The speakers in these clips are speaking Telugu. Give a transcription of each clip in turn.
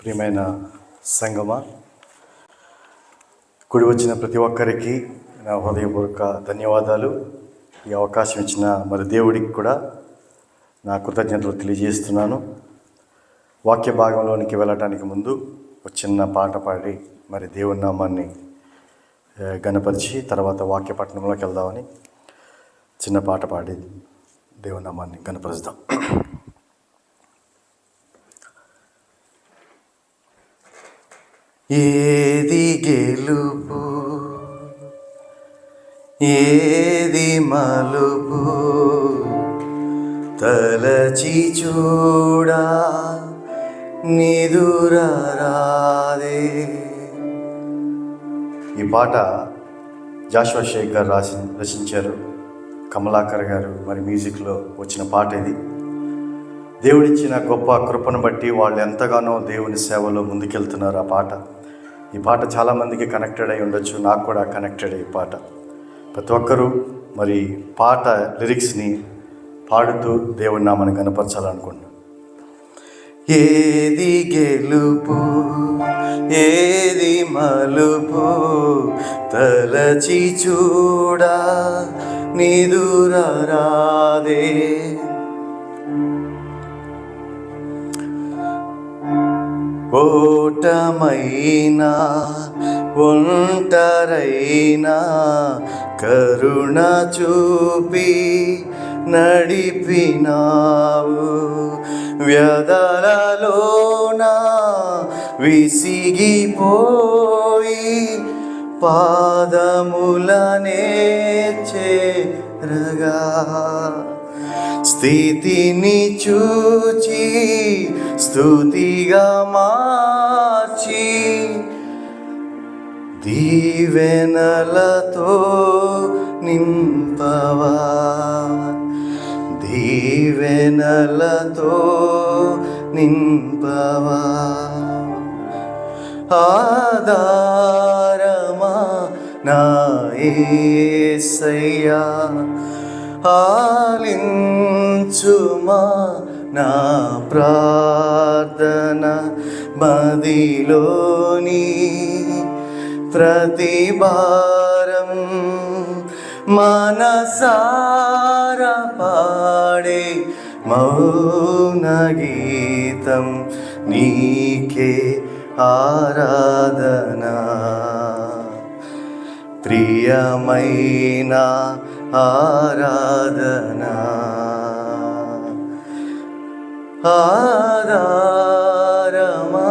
ప్రియమైన సంగమా, కూడి వచ్చిన ప్రతి ఒక్కరికి నా హృదయపూర్వక ధన్యవాదాలు. ఈ అవకాశం ఇచ్చిన మరి దేవుడికి కూడా నా కృతజ్ఞతలు తెలియజేస్తున్నాను. వాక్య భాగంలోనికి వెళ్ళటానికి ముందు ఒక చిన్న పాట పాడి మరి దేవుని నామాన్ని గణపరిచి తర్వాత వాక్య పట్టణంలోకి వెళ్దామని చిన్న పాట పాడి దేవుని నామాన్ని గణపరుస్తాం. ఏది గెలుపు, ఏది మలుపు, తలచి చూడా నిదురారాదే. ఈ పాట జాషువా షేక్ గారు రచించారు. కమలాకర్ గారు మరి మ్యూజిక్లో వచ్చిన పాట ఇది. దేవుడిచ్చిన గొప్ప కృపను బట్టి వాళ్ళు ఎంతగానో దేవుని సేవలో ముందుకెళ్తున్నారు. ఈ పాట చాలామందికి కనెక్టెడ్ అయి ఉండొచ్చు, నాకు కూడా కనెక్టెడ్ అయ్యి పాట. ప్రతి ఒక్కరూ మరి పాట లిరిక్స్ని పాడుతూ దేవుని నామాన్ని కనపరచాలనుకుంటున్నాను. ఏది గెలుపు, ఏది మలుపు, తలచి చూడా నిదురారాదే. ఓటమైనా ఒంటరైనా కరుణ చూపి నడిపినావు. వ్యధలలోన విసిగిపోయి పాదములనే చేరగా స్థితిని చూచి స్తుతిగా మార్చి దీవెనలతో నింపవా, దీవెనలతో నింపవా. ఆధారమా నా యేసయ్యా, ఆలించుమా నా ప్రార్థన, మదిలోని ప్రతి భారం మనసార పాడే మౌన గీతం నీకే ఆరాధన. ప్రియమైన ఆరాధన, ఆధారమా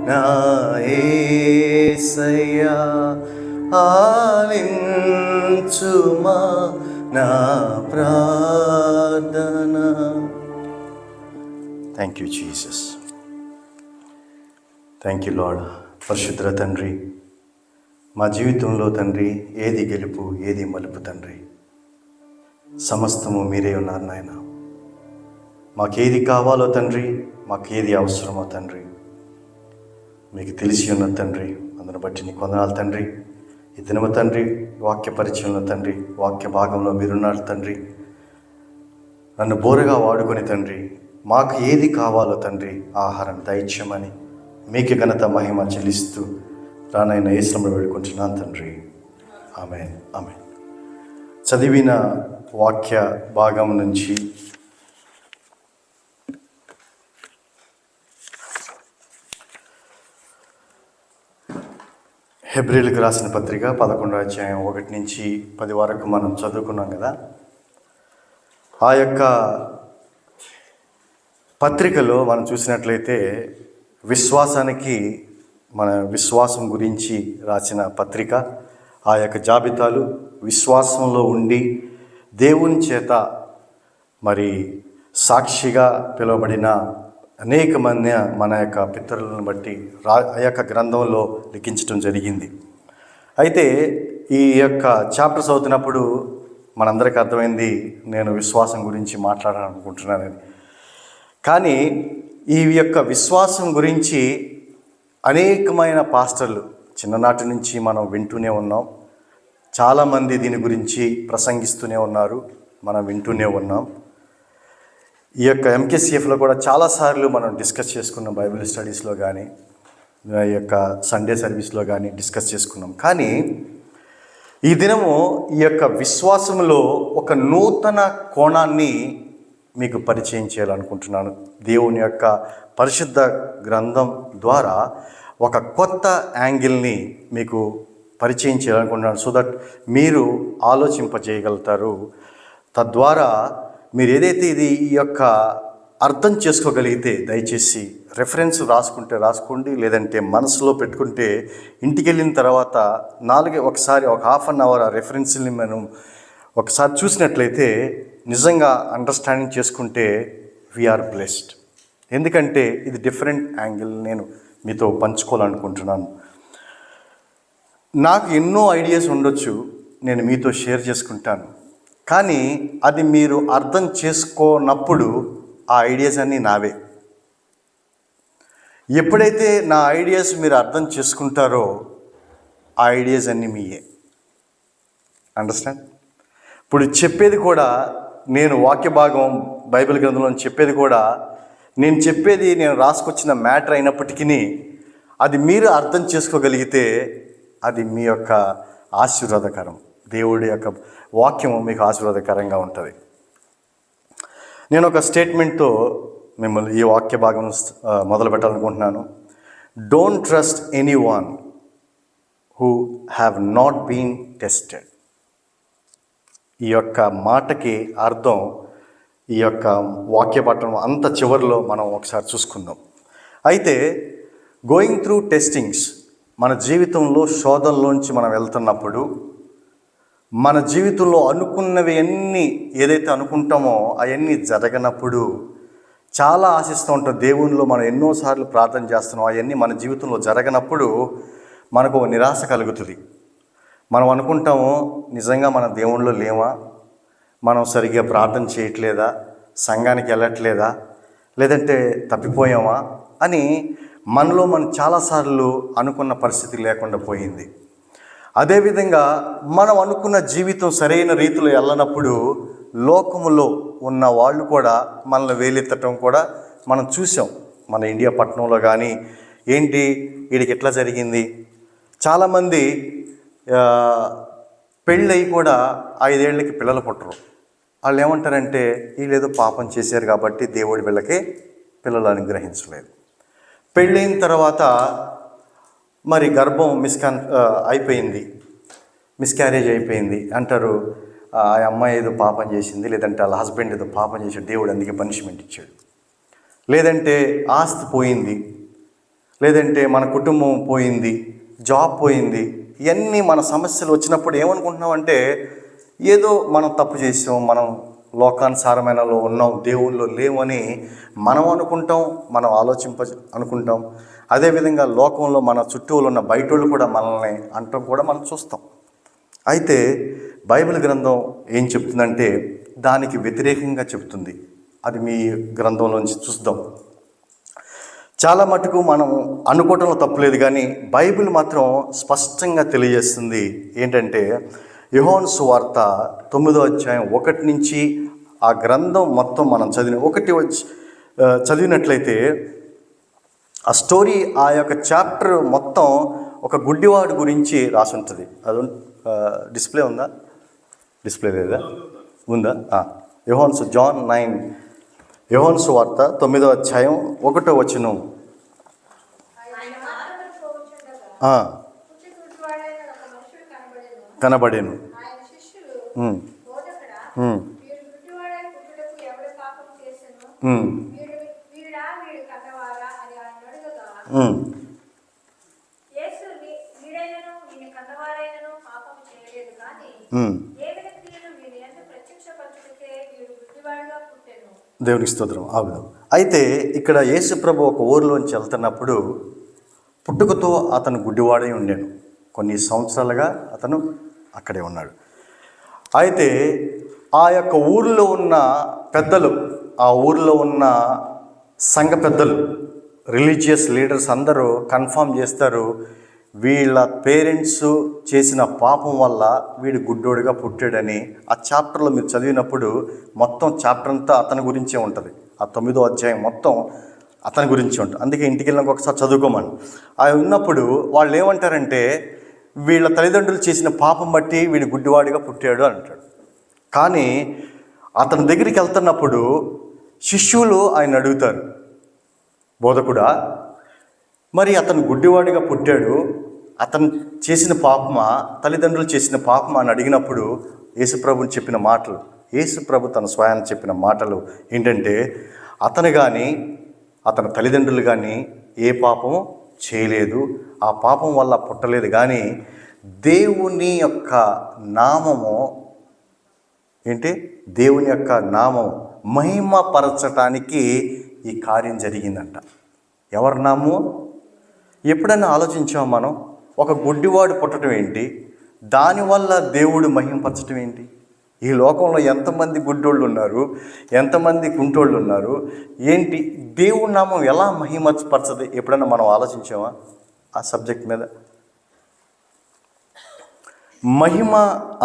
నా యేసయ్యా, ఆలించుమా నా ప్రార్థన. Thank you Jesus, thank you lord. పరిశుద్ధ తండ్రి, మా జీవితంలో తండ్రి ఏది గెలుపు, ఏది మలుపు తండ్రి, సమస్తము మీరే ఉన్నారు నాయన. మాకేది కావాలో తండ్రి, మాకేది అవసరమో తండ్రి మీకు తెలిసి ఉన్న తండ్రి. అందును బట్టి నీకు వందనాలు తండ్రి. ఈ దినము తండ్రి వాక్య పరిచయంలో తండ్రి, వాక్య భాగంలో మీరున్నారు తండ్రి. నన్ను బోరగా వాడుకొని తండ్రి మాకు ఏది కావాలో తండ్రి ఆహారం దయచేయమని మీకు ఘనత మహిమ చెల్లిస్తూ రానైన యేసునామములో వేడుకుంటున్నాను తండ్రి. ఆమేన్, ఆమేన్. చదివిన వాక్య భాగం నుంచి హెబ్రీయులకు రాసిన పత్రిక 11వ అధ్యాయం 1 నుంచి 10 వరకు మనం చదువుకున్నాం కదా. ఆ యొక్క పత్రికలో మనం చూసినట్లయితే విశ్వాసానికి, మన విశ్వాసం గురించి రాసిన పత్రిక. ఆ యొక్క జాబితాలు విశ్వాసంలో ఉండి దేవుని చేత మరి సాక్షిగా పిలువబడిన అనేక మంది మన యొక్క పితరులను బట్టి ఆ యొక్క గ్రంథంలో లిఖించడం జరిగింది. అయితే ఈ యొక్క చాప్టర్ చదువుతున్నప్పుడు మనందరికీ అర్థమైంది నేను విశ్వాసం గురించి మాట్లాడాలనుకుంటున్నానని. కానీ ఈ యొక్క విశ్వాసం గురించి అనేకమైన పాస్టర్లు చిన్ననాటి నుంచి మనం వింటూనే ఉన్నాం. చాలామంది దీని గురించి ప్రసంగిస్తూనే ఉన్నారు, మనం వింటూనే ఉన్నాం. ఈ యొక్క ఎంకేసిఎఫ్లో కూడా చాలాసార్లు మనం డిస్కస్ చేసుకున్నాం, బైబిల్ స్టడీస్లో కానీ ఈ యొక్క సండే సర్వీస్లో కానీ డిస్కస్ చేసుకున్నాం. కానీ ఈ దినము ఈ యొక్క విశ్వాసంలో ఒక నూతన కోణాన్ని మీకు పరిచయం చేయాలనుకుంటున్నాను. దేవుని యొక్క పరిశుద్ధ గ్రంథం ద్వారా ఒక కొత్త యాంగిల్ని మీకు పరిచయం చేయాలనుకుంటున్నాను. సో దట్ మీరు ఆలోచింపజేయగలుగుతారు. తద్వారా మీరు ఏదైతే ఈ యొక్క అర్థం చేసుకోగలిగితే దయచేసి రెఫరెన్స్ రాసుకుంటే రాసుకోండి, లేదంటే మనసులో పెట్టుకుంటే ఇంటికి వెళ్ళిన తర్వాత ఒకసారి ఒక హాఫ్ అన్ అవర్ ఆ రెఫరెన్స్ని మనం ఒకసారి చూసినట్లయితే నిజంగా అండర్స్టాండింగ్ చేసుకుంటే వీఆర్ బ్లెస్డ్. ఎందుకంటే ఇది డిఫరెంట్ యాంగిల్ నేను మీతో పంచుకోవాలనుకుంటున్నాను. నాకు ఎన్నో ఐడియాస్ ఉండొచ్చు, నేను మీతో షేర్ చేసుకుంటాను. కానీ అది మీరు అర్థం చేసుకోనప్పుడు ఆ ఐడియాస్ అన్నీ నావే. ఎప్పుడైతే నా ఐడియాస్ మీరు అర్థం చేసుకుంటారో ఆ ఐడియాస్ అన్నీ మీయే. అండర్స్టాండ్? ఇప్పుడు చెప్పేది కూడా నేను వాక్య భాగం బైబిల్ గ్రంథంలో చెప్పేది కూడా నేను రాసుకొచ్చిన మ్యాటర్ అయినప్పటికీ అది మీరు అర్థం చేసుకోగలిగితే అది మీ యొక్క ఆశీర్వాదకరం. దేవుడి యొక్క వాక్యం మీకు ఆశీర్వాదకరంగా ఉంటుంది. నేను ఒక స్టేట్మెంట్తో మిమ్మల్ని ఈ వాక్య భాగం మొదలు పెట్టాలనుకుంటున్నాను. Don't trust anyone who have not been tested. ఈ యొక్క మాటకి అర్థం ఈ యొక్క వాక్య పట్టణం అంత చివరిలో మనం ఒకసారి చూసుకుందాం. అయితే గోయింగ్ త్రూ టెస్టింగ్స్, మన జీవితంలో శోధనలోంచి మనం వెళ్తున్నప్పుడు, మన జీవితంలో అనుకున్నవి అన్నీ ఏదైతే అనుకుంటామో అవన్నీ జరగనప్పుడు చాలా ఆశిస్తూ ఉంటాం. దేవునిలో మనం ఎన్నోసార్లు ప్రార్థన చేస్తున్నాం, అవన్నీ మన జీవితంలో జరగనప్పుడు మనకు నిరాశ కలుగుతుంది. మనం అనుకుంటాము, నిజంగా మన దేవునిలో లేవా, మనం సరిగ్గా ప్రార్థన చేయట్లేదా, సంఘానికి వెళ్ళట్లేదా, లేదంటే తప్పిపోయామా అని మనలో మనం చాలాసార్లు అనుకున్న పరిస్థితి లేకుండా పోయింది. అదేవిధంగా మనం అనుకున్న జీవితం సరైన రీతిలో వెళ్ళనప్పుడు లోకములో ఉన్న వాళ్ళు కూడా మనల్ని వేలెత్తటం కూడా మనం చూసాం. మన ఇండియా పట్టణంలో కానీ ఏంటి వీడికి ఎట్లా జరిగింది, చాలామంది పెళ్ళయి కూడా 5 ఏళ్ళకి పిల్లలు పుట్టరు. వాళ్ళు ఏమంటారంటే వీళ్ళేదో పాపం చేశారు కాబట్టి దేవుడి వీళ్ళకి పిల్లలు అనుగ్రహించలేదు. పెళ్ళైన తర్వాత మరి గర్భం మిస్క్యారేజ్ అయిపోయింది అంటారు. ఆ అమ్మాయి ఏదో పాపం చేసింది, లేదంటే వాళ్ళ హస్బెండ్ ఏదో పాపం చేశాడు, దేవుడు అందుకే పనిష్మెంట్ ఇచ్చాడు, లేదంటే ఆస్తి పోయింది, లేదంటే మన కుటుంబం పోయింది, జాబ్ పోయింది. ఇవన్నీ మన సమస్యలు వచ్చినప్పుడు ఏమనుకుంటున్నామంటే ఏదో మనం తప్పు చేసాం, మనం లోకానుసారమైనలో ఉన్నాం, దేవుల్లో లేవని మనం అనుకుంటాం, మనం అనుకుంటాం. అదేవిధంగా లోకంలో మన చుట్టూలో ఉన్న బయటోళ్ళు కూడా మనల్ని అంటాం కూడా మనం చూస్తాం. అయితే బైబిల్ గ్రంథం ఏం చెప్తుందంటే దానికి వ్యతిరేకంగా చెప్తుంది. అది మీ గ్రంథంలోంచి చూద్దాం. చాలా మటుకు మనం అనుకోవటంలో తప్పులేదు, కానీ బైబిల్ మాత్రం స్పష్టంగా తెలియజేస్తుంది. ఏంటంటే యోహాను సువార్త 9వ అధ్యాయం 1 నుంచి ఆ గ్రంథం మొత్తం మనం చదివినట్లయితే ఆ స్టోరీ, ఆ యొక్క చాప్టర్ మొత్తం ఒక గుడ్డివాడు గురించి రాసి ఉంటుంది. అది డిస్ప్లే ఉందా? డిస్ప్లే లేదా? ఉందా? జాన్ 9, యోహాను సువార్త 9వ అధ్యాయం 1వ వచనం. కనబడేను. దేవునికి స్తోత్రం. అవును. అయితే ఇక్కడ యేసు ప్రభు ఒక ఊరిలోంచి వెళ్తున్నప్పుడు పుట్టుకతో అతను గుడ్డివాడై ఉండాను. కొన్ని సంవత్సరాలుగా అతను అక్కడే ఉన్నాడు. అయితే ఆ యొక్క ఊరిలో ఉన్న పెద్దలు, ఆ ఊరిలో ఉన్న సంఘ పెద్దలు, రిలీజియస్ లీడర్స్ అందరూ కన్ఫర్మ్ చేస్తారు, వీళ్ళ పేరెంట్స్ చేసిన పాపం వల్ల వీడు గుడ్డోడిగా పుట్టాడని ఆ చాప్టర్లో మీరు చదివినప్పుడు మొత్తం చాప్టర్ అంతా అతని గురించే ఉంటుంది. ఆ 9వ అధ్యాయం మొత్తం అతని గురించి ఉంటుంది. అందుకే ఇంటికి వెళ్ళినాక ఒకసారి చదువుకోమని. అవి ఉన్నప్పుడు వాళ్ళు ఏమంటారంటే వీళ్ళ తల్లిదండ్రులు చేసిన పాపం బట్టి వీడు గుడ్డివాడిగా పుట్టాడు అని అంటాడు. కానీ అతని దగ్గరికి వెళ్తున్నప్పుడు శిష్యులు ఆయన అడుగుతారు, బోధకుడా, మరి అతను గుడ్డివాడిగా పుట్టాడు, అతను చేసిన పాపమా తల్లిదండ్రులు చేసిన పాపమా అని అడిగినప్పుడు యేసుప్రభుని చెప్పిన మాటలు, యేసుప్రభు తన స్వయాన్ని చెప్పిన మాటలు ఏంటంటే, అతను కానీ అతని తల్లిదండ్రులు కానీ ఏ పాపము చేయలేదు, ఆ పాపం వల్ల పుట్టలేదు, కానీ దేవుని యొక్క నామము ఏంటి, దేవుని యొక్క నామం మహిమపరచటానికి ఈ కార్యం జరిగిందంట. ఎవరి నామము? ఎప్పుడైనా ఆలోచించాము మనం? ఒక గుడ్డివాడు పుట్టడం ఏంటి, దానివల్ల దేవుడు మహిమపరచడం ఏంటి? ఈ లోకంలో ఎంతమంది గుడ్డోళ్ళు ఉన్నారు, ఎంతమంది కుంటోళ్ళు ఉన్నారు, ఏంటి దేవుడి నామం ఎలా మహిమపరచదు? ఎప్పుడైనా మనం ఆలోచించామా ఆ సబ్జెక్ట్ మీద? మహిమ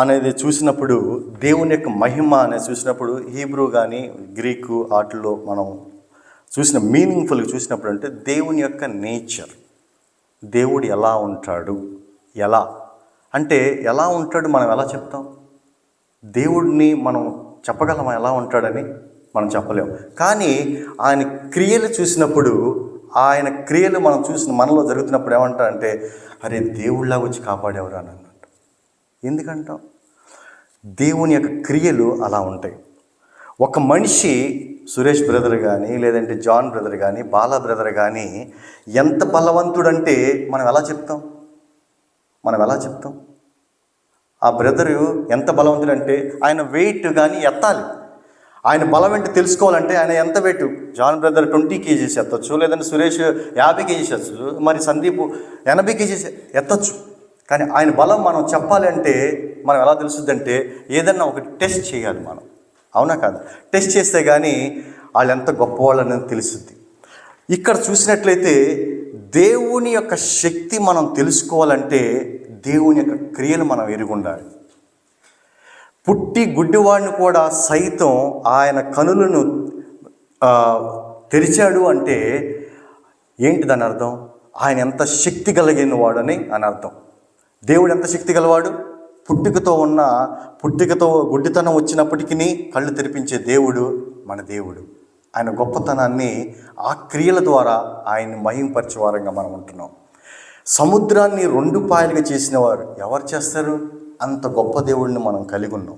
అనేది చూసినప్పుడు, దేవుని యొక్క మహిమ అనేది చూసినప్పుడు హీబ్రూ కానీ గ్రీకు వాటిల్లో మనం చూసిన మీనింగ్ఫుల్గా చూసినప్పుడు అంటే దేవుని యొక్క నేచర్, దేవుడు ఎలా ఉంటాడు, ఎలా అంటే ఎలా ఉంటాడు మనం ఎలా చెప్తాం? దేవుడిని మనం చెప్పగలమా ఎలా ఉంటాడని? మనం చెప్పలేము. కానీ ఆయన క్రియలు చూసినప్పుడు, ఆయన క్రియలు మనం చూసిన మనలో జరుగుతున్నప్పుడు ఏమంటారంటే, అరే దేవుళ్ళ వచ్చి కాపాడేవారు అని అన్నట్టు. ఎందుకంటాం? దేవుని యొక్క క్రియలు అలా ఉంటాయి. ఒక మనిషి సురేష్ బ్రదర్ కానీ, లేదంటే జాన్ బ్రదర్ కానీ, బాలా బ్రదర్ కానీ ఎంత బలవంతుడంటే మనం ఎలా చెప్తాం? ఆ బ్రదరు ఎంత బలవంతుడంటే ఆయన వెయిట్ కానీ ఎత్తాలి. ఆయన బలం ఏంటి తెలుసుకోవాలంటే ఆయన ఎంత వెయిట్? జాన్ బ్రదర్ 20 kgs ఎత్తచ్చు, లేదంటే సురేష్ 50 kgs ఎత్తచ్చు, మరి సందీప్ 80 kgs ఎత్తచ్చు. కానీ ఆయన బలం మనం చెప్పాలి అంటే మనం ఎలా తెలుస్తుందంటే ఏదన్నా ఒకటి టెస్ట్ చేయాలి మనం, అవునా కాదు? టెస్ట్ చేస్తే కానీ వాళ్ళు ఎంత గొప్పవాళ్ళు అనేది తెలుస్తుంది. ఇక్కడ చూసినట్లయితే దేవుని యొక్క శక్తి మనం తెలుసుకోవాలంటే దేవుని యొక్క క్రియలు మనం ఎరుగుండాలి. పుట్టి గుడ్డివాడిని కూడా సైతం ఆయన కనులను తెరిచాడు అంటే ఏంటి దాని అర్థం? ఆయన ఎంత శక్తి కలిగిన వాడని అని అర్థం. దేవుడు ఎంత శక్తి గలవాడు? పుట్టికతో గుడ్డితనం వచ్చినప్పటికీ కళ్ళు తెరిపించే దేవుడు మన దేవుడు. ఆయన గొప్పతనాన్ని ఆ క్రియల ద్వారా ఆయన్ని మహింపరిచే వారంగా మనం ఉంటున్నాం. సముద్రాన్ని 2 పాయలుగా చేసిన వారు ఎవరు చేస్తారు? అంత గొప్ప దేవుడిని మనం కలిగి ఉన్నాం.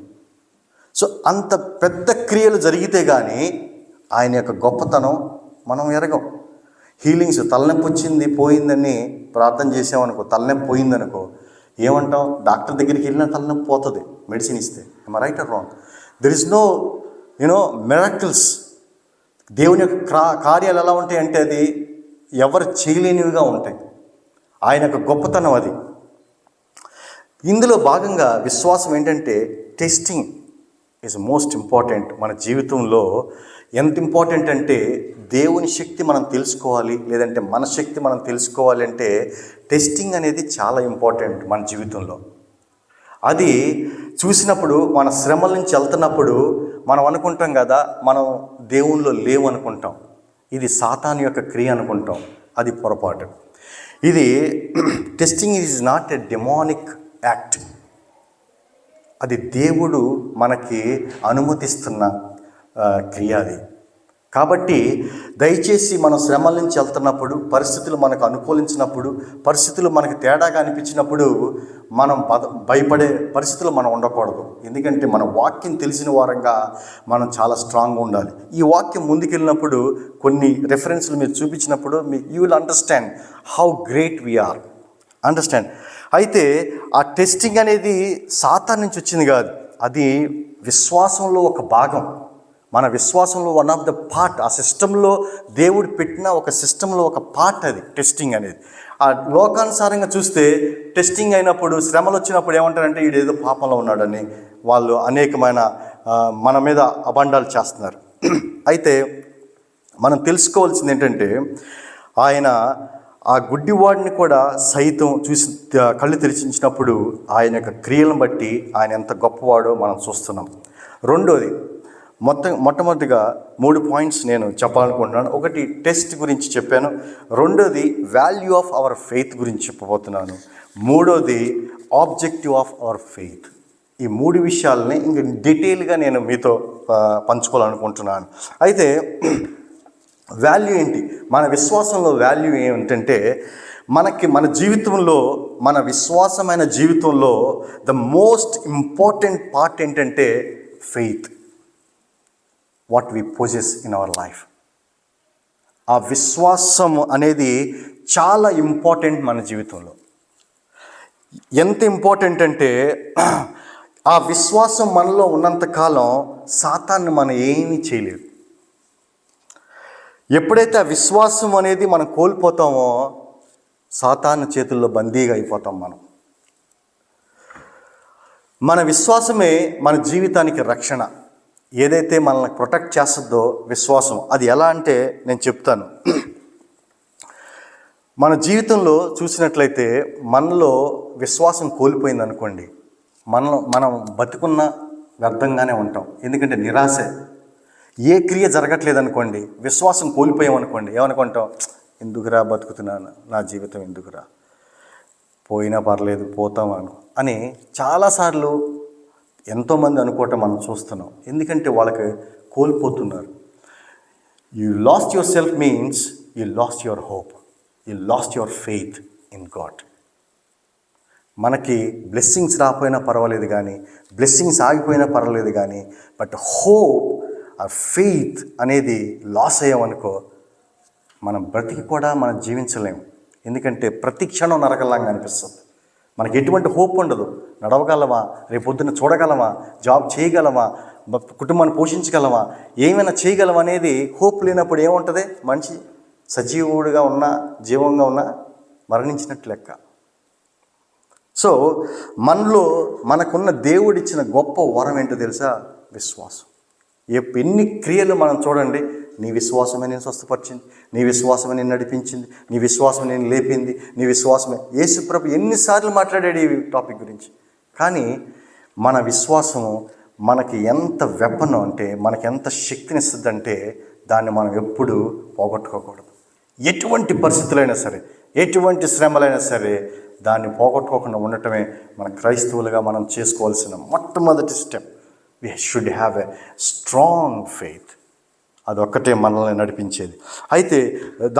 సో అంత పెద్ద క్రియలు జరిగితే కానీ ఆయన యొక్క గొప్పతనం మనం ఎరగం. హీలింగ్స్, తలనొప్పి వచ్చింది పోయిందని ప్రార్థన చేసామనుకో, తలనొప్పి పోయిందనుకో, ఏమంటాం? డాక్టర్ దగ్గరికి వెళ్ళినా తలనొప్పి పోతుంది మెడిసిన్ ఇస్తే. am I right or wrong? there is no miracles. దేవుని యొక్క కార్యాలు ఎలా ఉంటాయంటే అది ఎవరు చేయలేనివిగా ఉంటాయి. ఆయన యొక్క గొప్పతనం అది. ఇందులో భాగంగా విశ్వాసం ఏంటంటే టెస్టింగ్ ఈజ్ మోస్ట్ ఇంపార్టెంట్. మన జీవితంలో ఎంత ఇంపార్టెంట్ అంటే దేవుని శక్తి మనం తెలుసుకోవాలి, లేదంటే మన శక్తి మనం తెలుసుకోవాలి అంటే టెస్టింగ్ అనేది చాలా ఇంపార్టెంట్ మన జీవితంలో. అది చూసినప్పుడు మన శ్రమల నుంచి వెళ్తున్నప్పుడు మనం అనుకుంటాం కదా, మనం దేవునిలో లేవు అనుకుంటాం. ఇది సాతాను యొక్క క్రియ అనుకుంటాం. అది పొరపాటు. ఇది testing is not a demonic act. అది దేవుడు మనకి అనుమతిస్తున్న క్రియ అది. కాబట్టి దయచేసి మనం శ్రమల నుంచి వెళ్తున్నప్పుడు, పరిస్థితులు మనకు అనుకూలించినప్పుడు, పరిస్థితులు మనకు తేడాగా అనిపించినప్పుడు మనం భయపడే పరిస్థితులు మనం ఉండకూడదు. ఎందుకంటే మన వాక్యం తెలిసిన వారంగా మనం చాలా స్ట్రాంగ్గా ఉండాలి. ఈ వాక్యం ముందుకెళ్ళినప్పుడు కొన్ని రెఫరెన్స్లు మీరు చూపించినప్పుడు you will understand how great we are. Understand. అయితే ఆ టెస్టింగ్ అనేది సాతాను నుంచి వచ్చింది కాదు, అది విశ్వాసంలో ఒక భాగం. మన విశ్వాసంలో వన్ ఆఫ్ ద పార్ట్. ఆ సిస్టంలో దేవుడు పెట్టిన ఒక సిస్టంలో ఒక పార్ట్ అది టెస్టింగ్ అనేది. ఆ లోకానుసారంగా చూస్తే టెస్టింగ్ అయినప్పుడు, శ్రమలు వచ్చినప్పుడు ఏమంటారంటే వీడేదో పాపంలో ఉన్నాడని వాళ్ళు అనేకమైన మన మీద అబండాలు చేస్తున్నారు. అయితే మనం తెలుసుకోవాల్సింది ఏంటంటే ఆయన ఆ గుడ్డివాడిని కూడా సైతం చూసి కళ్ళు తెరిచించినప్పుడు ఆయన యొక్క క్రియలను బట్టి ఆయన ఎంత గొప్పవాడో మనం చూస్తున్నాం. రెండోది, మొట్టమొదటిగా 3 పాయింట్స్ నేను చెప్పాలనుకుంటున్నాను. ఒకటి టెస్ట్ గురించి చెప్పాను, రెండోది వాల్యూ ఆఫ్ అవర్ ఫెయిత్ గురించి చెప్పబోతున్నాను, మూడోది ఆబ్జెక్టివ్ ఆఫ్ అవర్ ఫెయిత్. ఈ 3 విషయాలని ఇంక డీటెయిల్గా నేను మీతో పంచుకోవాలనుకుంటున్నాను. అయితే వాల్యూ ఏంటి? మన విశ్వాసంలో వాల్యూ ఏమిటంటే, మన జీవితంలో, మన విశ్వాసమైన జీవితంలో ద మోస్ట్ ఇంపార్టెంట్ పార్ట్ ఏంటంటే faith, what we possess in our life. ఆ విశ్వాసం అనేది చాలా ఇంపార్టెంట్ మన జీవితంలో. ఎంత ఇంపార్టెంట్ అంటే, ఆ విశ్వాసం మనలో ఉన్నంతకాలం సాతాన్ని మనం ఏమీ చేయలేదు. ఎప్పుడైతే ఆ విశ్వాసం అనేది మనం కోల్పోతామో సాతాను చేతుల్లో బందీగా అయిపోతాం మనం. మన విశ్వాసమే మన జీవితానికి రక్షణ. ఏదైతే మనల్ని ప్రొటెక్ట్ చేస్తుందో విశ్వాసం, అది ఎలా అంటే నేను చెప్తాను. మన జీవితంలో చూసినట్లయితే మనలో విశ్వాసం కోల్పోయింది అనుకోండి, మనం బతుకున్న వ్యర్థంగానే ఉంటాం. ఎందుకంటే నిరాశే. ఏ క్రియ జరగట్లేదు అనుకోండి, విశ్వాసం కోల్పోయామనుకోండి, ఏమనుకుంటాం? ఎందుకురా బతుకుతున్నాను, నా జీవితం ఎందుకురా, పోయినా పర్లేదు పోతాం అని చాలాసార్లు ఎంతోమంది అనుకోవటం మనం చూస్తున్నాం. ఎందుకంటే వాళ్ళకి కోల్పోతున్నారు. You lost your self means you lost your hope, you lost your faith in God. మనకి బ్లెస్సింగ్స్ రాకపోయినా పర్వాలేదు కానీ, బ్లెస్సింగ్స్ ఆగిపోయినా పర్వాలేదు కానీ, బట్ హోప్, ఆ ఫెయిత్ అనేది లాస్ అయ్యామనుకో, మనం బ్రతికి కూడా మనం జీవించలేము. ఎందుకంటే ప్రతి క్షణం నరకల్లాగా అనిపిస్తుంది. మనకి ఎటువంటి హోప్ ఉండదు. నడవగలమా, రేపొద్దున చూడగలమా, జాబ్ చేయగలమా, కుటుంబాన్ని పోషించగలమా, ఏమైనా చేయగలమా అనేది హోప్ లేనప్పుడు ఏముంటుంది? మనిషి సజీవుడిగా ఉన్నా, జీవంగా ఉన్నా మరణించినట్టు లెక్క. సో మనలో మనకున్న దేవుడిచ్చిన గొప్ప వరం ఏంటో తెలుసా? విశ్వాసం. ఎన్ని క్రియలు మనం చూడండి, నీ విశ్వాసమే నేను స్వస్థపరిచింది, నీ విశ్వాసమే నేను నడిపించింది, నీ విశ్వాసమే నేను లేపింది, నీ విశ్వాసమే. యేసుప్రభు ఎన్నిసార్లు మాట్లాడాడు ఈ టాపిక్ గురించి. కానీ మన విశ్వాసము మనకి ఎంత వెపన్ అంటే, మనకి ఎంత శక్తినిస్తుందంటే, దాన్ని మనం ఎప్పుడూ పోగొట్టుకోకూడదు. ఎటువంటి పరిస్థితులైనా సరే, ఎటువంటి శ్రమలైనా సరే, దాన్ని పోగొట్టుకోకుండా ఉండటమే మన క్రైస్తవులుగా మనం చేసుకోవాల్సిన మొట్టమొదటి step. We should have a strong faith. అదొక్కటే మనల్ని నడిపించేది. అయితే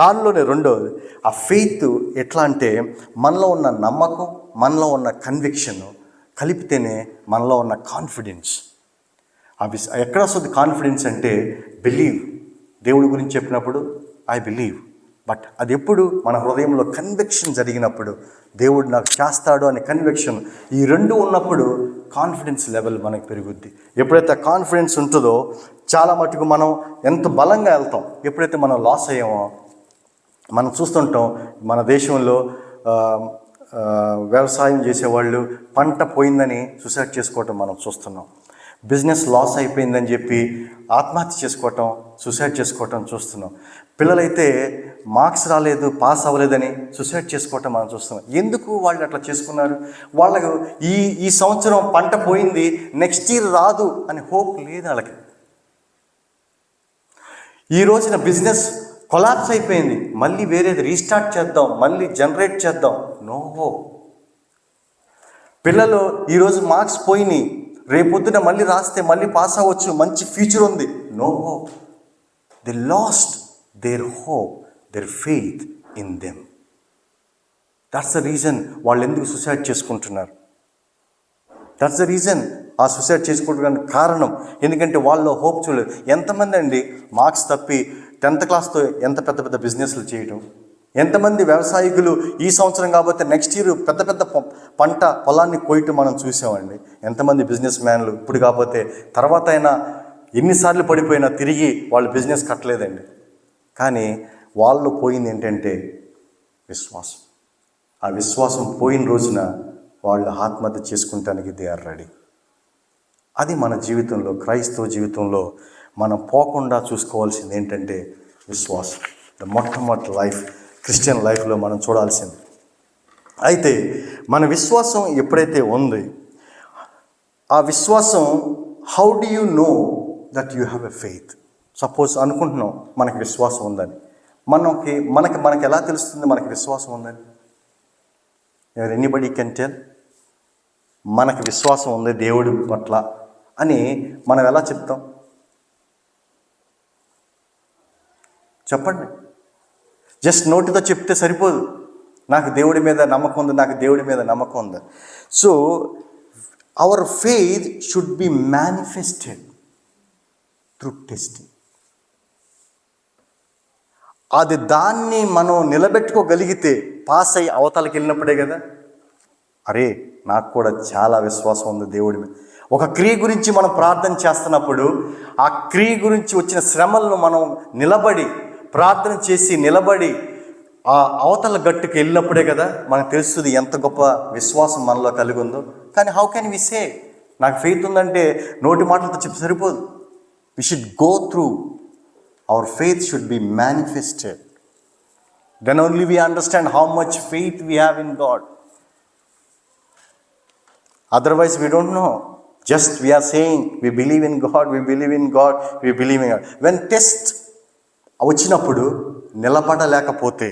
దానిలోనే రెండోది, ఆ ఫెయిత్ ఎట్లా అంటే, మనలో ఉన్న నమ్మకం, మనలో ఉన్న కన్విక్షన్ కలిపితేనే మనలో ఉన్న కాన్ఫిడెన్స్. ఎక్కడ వస్తుంది కాన్ఫిడెన్స్ అంటే? బిలీవ్. దేవుడి గురించి చెప్పినప్పుడు ఐ బిలీవ్. బట్ అది ఎప్పుడు? మన హృదయంలో కన్విక్షన్ జరిగినప్పుడు, దేవుడు నాకు చేస్తాడు అనే కన్విక్షన్, ఈ రెండు ఉన్నప్పుడు కాన్ఫిడెన్స్ లెవెల్ మనకు పెరుగుద్ది. ఎప్పుడైతే కాన్ఫిడెన్స్ ఉంటుందో చాలా మటుకు మనం ఎంత బలంగా వెళ్తాం. ఎప్పుడైతే మనం లాస్ అయ్యామో, మనం చూస్తుంటాం మన దేశంలో వ్యవసాయం చేసేవాళ్ళు పంట పోయిందని సూసైడ్ చేసుకోవటం మనం చూస్తున్నాం. బిజినెస్ లాస్ అయిపోయిందని చెప్పి ఆత్మహత్య చేసుకోవటం, సూసైడ్ చేసుకోవటం చూస్తున్నాం. పిల్లలైతే మార్క్స్ రాలేదు, పాస్ అవ్వలేదని సూసైడ్ చేసుకోవటం మనం చూస్తున్నాం. ఎందుకు వాళ్ళు అట్లా చేసుకున్నారు? వాళ్ళకు ఈ సంవత్సరం పంట పోయింది, నెక్స్ట్ ఇయర్ రాదు అని హోప్ లేదు వాళ్ళకి. ఈ రోజున బిజినెస్ కొలాప్స్ అయిపోయింది, మళ్ళీ వేరేది రీస్టార్ట్ చేద్దాం, మళ్ళీ జనరేట్ చేద్దాం, నో హోప్. పిల్లలు ఈరోజు మార్క్స్ పోయినాయి, రేపొద్దున మళ్ళీ రాస్తే మళ్ళీ పాస్ అవ్వచ్చు, మంచి ఫ్యూచర్ ఉంది, no hope. They lost their hope, their faith in them. That's the reason వాళ్ళు ఎందుకు సూసైడ్ చేసుకుంటున్నారు. దట్స్ ద రీజన్ ఆ సూసైడ్ చేసుకోవడానికి కారణం. ఎందుకంటే వాళ్ళు హోప్ చూడలేదు. ఎంతమంది అండి మార్క్స్ తప్పి 10th క్లాస్తో ఎంత పెద్ద పెద్ద బిజినెస్లు చేయటం, ఎంతమంది వ్యవసాయకులు ఈ సంవత్సరం కాకపోతే నెక్స్ట్ ఇయర్ పెద్ద పెద్ద పంట పొలాన్ని కోయటం మనం చూసామండి. ఎంతమంది బిజినెస్ మ్యాన్లు ఇప్పుడు కాకపోతే తర్వాత అయినా ఎన్నిసార్లు పడిపోయినా తిరిగి వాళ్ళు బిజినెస్ కట్టలేదండి. కానీ వాళ్ళు పోయింది ఏంటంటే విశ్వాసం. ఆ విశ్వాసం పోయిన రోజున వాళ్ళు ఆత్మహత్య చేసుకుంటానికి దే ఆర్ రెడీ. అది మన జీవితంలో, క్రైస్తవ జీవితంలో మనం పోకుండా చూసుకోవాల్సింది ఏంటంటే విశ్వాసం. ద మొట్టమొదటి లైఫ్ క్రిస్టియన్ లైఫ్లో మనం చూడాల్సింది. అయితే మన విశ్వాసం ఎప్పుడైతే ఉంది, ఆ విశ్వాసం, how do you know that you have a faith? Suppose అనుకుంటున్నాం మనకి విశ్వాసం ఉందని, మనకి ఎలా తెలుస్తుంది మనకి విశ్వాసం ఉందని? ఎనీబడీ కెన్ టెల్ మనకి విశ్వాసం ఉంది దేవుడి పట్ల అని మనం ఎలా చెప్తాం? చెప్పండి. జస్ట్ నోటితో చెప్తే సరిపోదు, నాకు దేవుడి మీద నమ్మకం ఉంది, నాకు దేవుడి మీద నమ్మకం ఉంది. So our faith should be manifested through testing. అది దాన్ని మనం నిలబెట్టుకోగలిగితే, పాస్ అయ్యి అవతలకి వెళ్ళినప్పుడే కదా, అరే నాకు కూడా చాలా విశ్వాసం ఉంది దేవుడి మీద. ఒక క్రియ గురించి మనం ప్రార్థన చేస్తున్నప్పుడు, ఆ క్రియ గురించి వచ్చిన శ్రమలను మనం నిలబడి ప్రార్థన చేసి నిలబడి ఆ అవతల గట్టుకు వెళ్ళినప్పుడే కదా మనకు తెలుస్తుంది ఎంత గొప్ప విశ్వాసం మనలో కలిగి ఉందో. కానీ హౌ కెన్ వి సే నాకు ఫెయిత్ ఉందంటే నోటి మాటలతో చెప్పి సరిపోదు. We should go through, our faith should be manifested. Then only we understand how much faith we have in God. Otherwise we don't know. Just we are saying we believe in God, we believe in God, we believe in God. When test వచ్చినప్పుడు నిలబడలేకపోతే,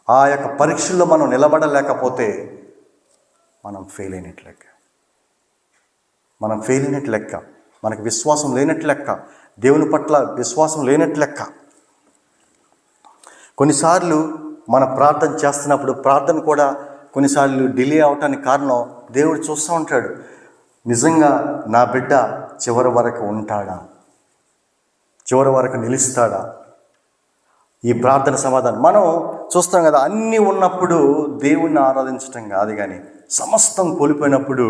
ఆ యొక్క పరీక్షల్లో మనం నిలబడలేకపోతే మనం ఫెయిల్ అయినట్లు లెక్క. మనకి విశ్వాసం లేనట్లు లెక్క, దేవుని పట్ల విశ్వాసం లేనట్లు లెక్క. కొన్నిసార్లు మన ప్రార్థన చేస్తున్నప్పుడు ప్రార్థన కూడా కొన్నిసార్లు డిలే అవటానికి కారణం దేవుడు చూస్తూ ఉంటాడు, నిజంగా నా బిడ్డ చివరి వరకు ఉంటాడా, చివరి వరకు నిలుస్తాడా, ఈ ప్రార్థన సమాధానం. మనం చూస్తాం కదా, అన్నీ ఉన్నప్పుడు దేవుణ్ణి ఆరాధించటం కాదు, కానీ సమస్తం కోల్పోయినప్పుడు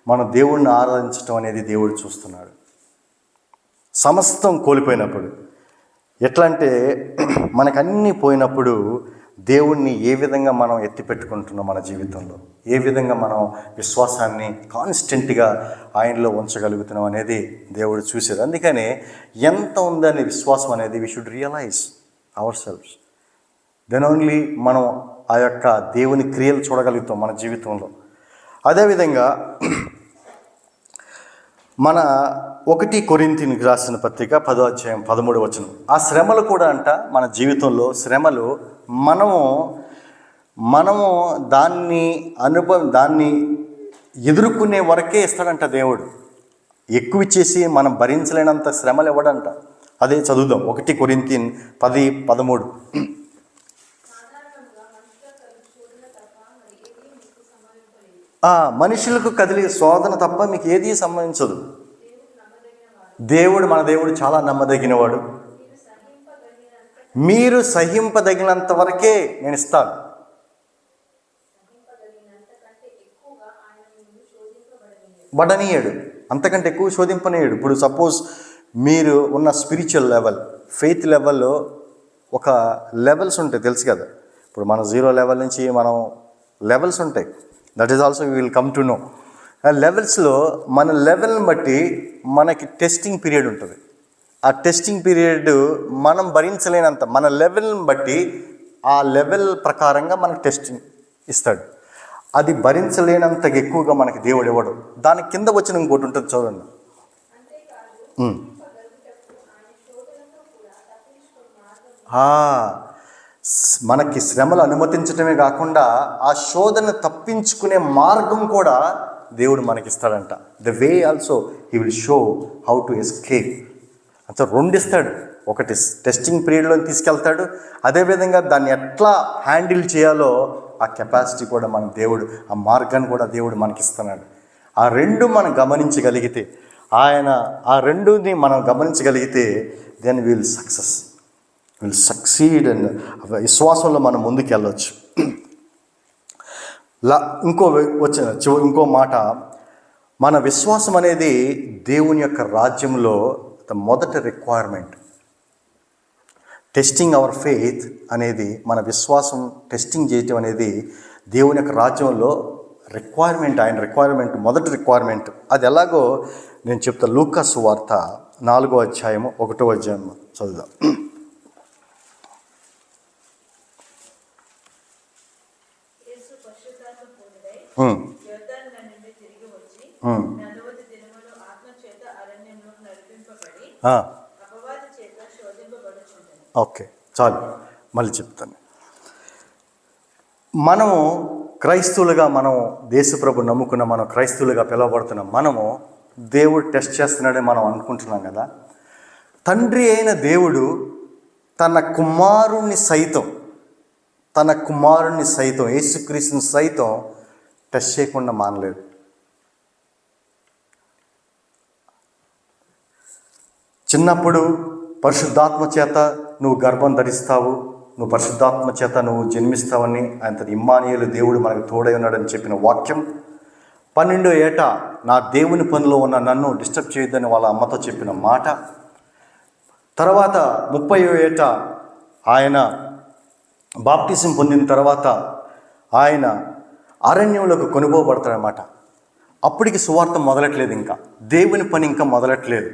మనం దేవుణ్ణి ఆరాధించటం అనేది దేవుడు చూస్తున్నాడు. సమస్తం కోల్పోయినప్పుడు ఎట్లా అంటే, మనకన్నీ పోయినప్పుడు దేవుణ్ణి ఏ విధంగా మనం ఎత్తిపెట్టుకుంటున్నాం మన జీవితంలో, ఏ విధంగా మనం విశ్వాసాన్ని కాన్స్టెంట్గా ఆయనలో ఉంచగలుగుతున్నాం అనేది దేవుడు చూసేది. అందుకనే ఎంత ఉందనే విశ్వాసం అనేది we should realise ourselves. Then only మనం ఆ యొక్క దేవుని క్రియలు చూడగలుగుతాం మన జీవితంలో. అదేవిధంగా మన 1 కొరింథీయులకు రాసిన పత్రిక 10వ అధ్యాయం 13వ వచనం, ఆ శ్రమలు కూడా అంట మన జీవితంలో శ్రమలు మనము దాన్ని ఎదుర్కొనే వరకే ఇస్తాడంట దేవుడు. ఎక్కువ ఇచ్చేసి మనం భరించలేనంత శ్రమలు ఇవ్వడంట. అదే చదువుదాం, 1 కొరింథీయులు 10:13. మనుషులకు కదిలే శోధన తప్ప మీకు ఏది సంబంధించదు. మన దేవుడు చాలా నమ్మదగినవాడు. మీరు సహింపదగినంత వరకే నేను ఇస్తాను. బడనీయడు, అంతకంటే ఎక్కువ శోధింపనీయడు. ఇప్పుడు సపోజ్ మీరు ఉన్న స్పిరిచువల్ లెవెల్, ఫెయిత్ లెవెల్లో ఒక లెవెల్స్ ఉంటాయి, తెలుసు కదా. ఇప్పుడు మన 0 లెవెల్ నుంచి మనం లెవెల్స్ ఉంటాయి. That is also we will come to know. ఆ లెవెల్స్లో మన లెవెల్ని బట్టి మనకి టెస్టింగ్ పీరియడ్ ఉంటుంది. ఆ టెస్టింగ్ పీరియడ్ మనం భరించలేనంత, మన లెవెల్ని బట్టి ఆ లెవెల్ ప్రకారంగా మనకు టెస్టింగ్ ఇస్తాడు. అది భరించలేనంత ఎక్కువగా మనకి దేవుడు ఇవ్వడు. దాని కింద వచ్చిన ఇంకోటి ఉంటుంది, చూడండి. మనకి శ్రమలు అనుమతించడమే కాకుండా ఆ శోధన తప్పించుకునే మార్గం కూడా దేవుడు మనకిస్తాడంట. The way also he will show how to escape. అంటే 2 ఇస్తాడు. ఒకటి టెస్టింగ్ పీరియడ్లో తీసుకెళ్తాడు, అదేవిధంగా దాన్ని ఎట్లా హ్యాండిల్ చేయాలో ఆ కెపాసిటీ కూడా మన దేవుడు, ఆ మార్గాన్ని కూడా దేవుడు మనకిస్తున్నాడు. ఆ 2 మనం గమనించగలిగితే, ఆ 2ని మనం గమనించగలిగితే దెన్ విల్ సక్సీడ్ అండ్ విశ్వాసంలో మనం ముందుకు వెళ్ళవచ్చు. ఇంకో మాట, మన విశ్వాసం అనేది దేవుని యొక్క రాజ్యంలో మొదటి రిక్వైర్మెంట్. టెస్టింగ్ అవర్ ఫెయిత్ అనేది, మన విశ్వాసం టెస్టింగ్ చేయటం అనేది దేవుని యొక్క రాజ్యంలో రిక్వైర్మెంట్. ఆయన రిక్వైర్మెంట్, మొదటి రిక్వైర్మెంట్. అది ఎలాగో నేను చెప్తా. లూకా సువార్త 4వ అధ్యాయము 1వ వచనం చదువుదాం. ఓకే, చాలు, మళ్ళీ చెప్తాను. మనము క్రైస్తవులుగా, మనం దేశప్రభు నమ్ముకున్న మనం క్రైస్తవులుగా పిలువబడుతున్నాం. మనము దేవుడు టెస్ట్ చేస్తున్నాడని మనం అనుకుంటున్నాం కదా. తండ్రి అయిన దేవుడు తన కుమారుణ్ణి సైతం యేసుక్రీస్తుని సైతం టెస్ట్ చేయకుండా మానలేదు. చిన్నప్పుడు పరిశుద్ధాత్మ చేత నువ్వు గర్భం ధరిస్తావు, నువ్వు పరిశుద్ధాత్మ చేత నువ్వు జన్మిస్తావని ఆయన ఇమ్మానుయేలు దేవుడు మనకు తోడై ఉన్నాడని చెప్పిన వాక్యం. 12వ ఏట నా దేవుని పనిలో ఉన్న నన్ను డిస్టర్బ్ చేయొద్దని వాళ్ళ అమ్మతో చెప్పిన మాట. తర్వాత 30వ ఏట ఆయన బాప్టిజం పొందిన తర్వాత ఆయన అరణ్యంలోకి కొనుగోబడతాడనమాట. అప్పటికి సువార్త మొదలట్లేదు, ఇంకా దేవుని పని ఇంకా మొదలట్లేదు.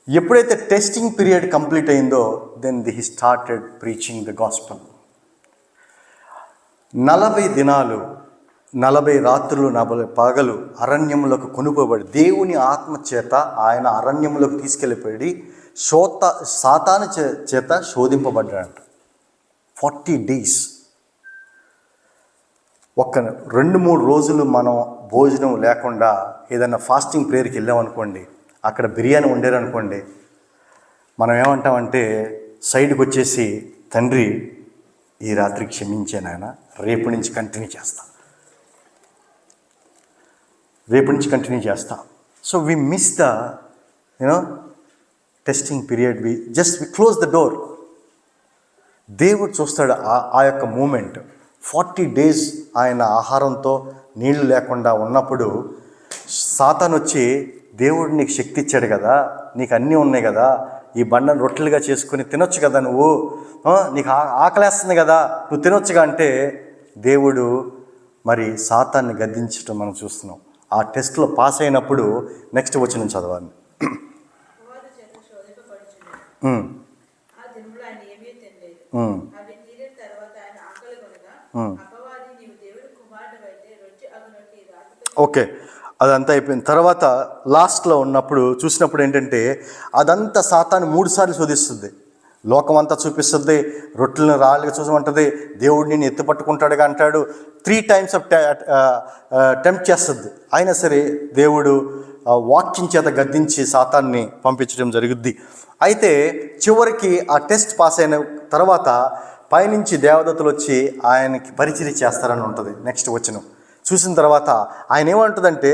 ఎప్పుడైతే టెస్టింగ్ పీరియడ్ కంప్లీట్ అయిందో then he started preaching the gospel. 40 దినాలు 40 రాత్రులు 40 పగలు అరణ్యంలోకి కొనుక్కోబడి దేవుని ఆత్మ చేత ఆయన అరణ్యంలోకి తీసుకెళ్ళిపోయి సాతాను చేత శోధింపబడ్డాడంట. 40 days. ఒక 2-3 రోజులు మనం భోజనం లేకుండా ఏదైనా ఫాస్టింగ్ ప్రేయర్కి వెళ్ళామనుకోండి, అక్కడ బిర్యానీ వండారనుకోండి, మనం ఏమంటామంటే సైడ్కి వచ్చేసి, తండ్రి ఈ రాత్రికి క్షమించే నాయన, రేపు నుంచి కంటిన్యూ చేస్తా. So we miss the testing period. We close the door. దేవుడు చూస్తాడు ఆ యొక్క మూమెంట్. 40 days ఆయన ఆహారంతో నీళ్లు లేకుండా ఉన్నప్పుడు సాతాను వచ్చి, దేవుడు నీకు శక్తి ఇచ్చాడు కదా, నీకు అన్నీ ఉన్నాయి కదా, ఈ బండను రొట్టెలుగా చేసుకుని తినొచ్చు కదా, నువ్వు నీకు ఆకలేస్తుంది కదా, నువ్వు తినొచ్చుగా అంటే దేవుడు మరి సాతాన్ని గద్దించడం మనం చూస్తున్నాం. ఆ టెస్ట్లో పాస్ అయినప్పుడు నెక్స్ట్ వచనం చదవాలి. ఓకే, అదంతా అయిపోయిన తర్వాత లాస్ట్లో ఉన్నప్పుడు చూసినప్పుడు ఏంటంటే అదంతా సాతాను 3 సార్లు శోధిస్తుంది. లోకం అంతా చూపిస్తుంది, రొట్టెలను రాళ్ళుగా చూసమంటుంది, దేవుడు నిన్ను ఎత్తుపట్టుకుంటాడుగా అంటాడు. 3 times టెంప్ట్ చేస్తుంది. అయినా సరే దేవుడు వాక్యం చేత గద్దించి సాతాన్ని పంపించడం జరుగుద్ది. అయితే చివరికి ఆ టెస్ట్ పాస్ అయిన తర్వాత పైనుంచి దేవదూతలు వచ్చి ఆయనకి పరిచర్య చేస్తారని ఉంటుంది. నెక్స్ట్ వచనం చూసిన తర్వాత ఆయన ఏమంటుందంటే,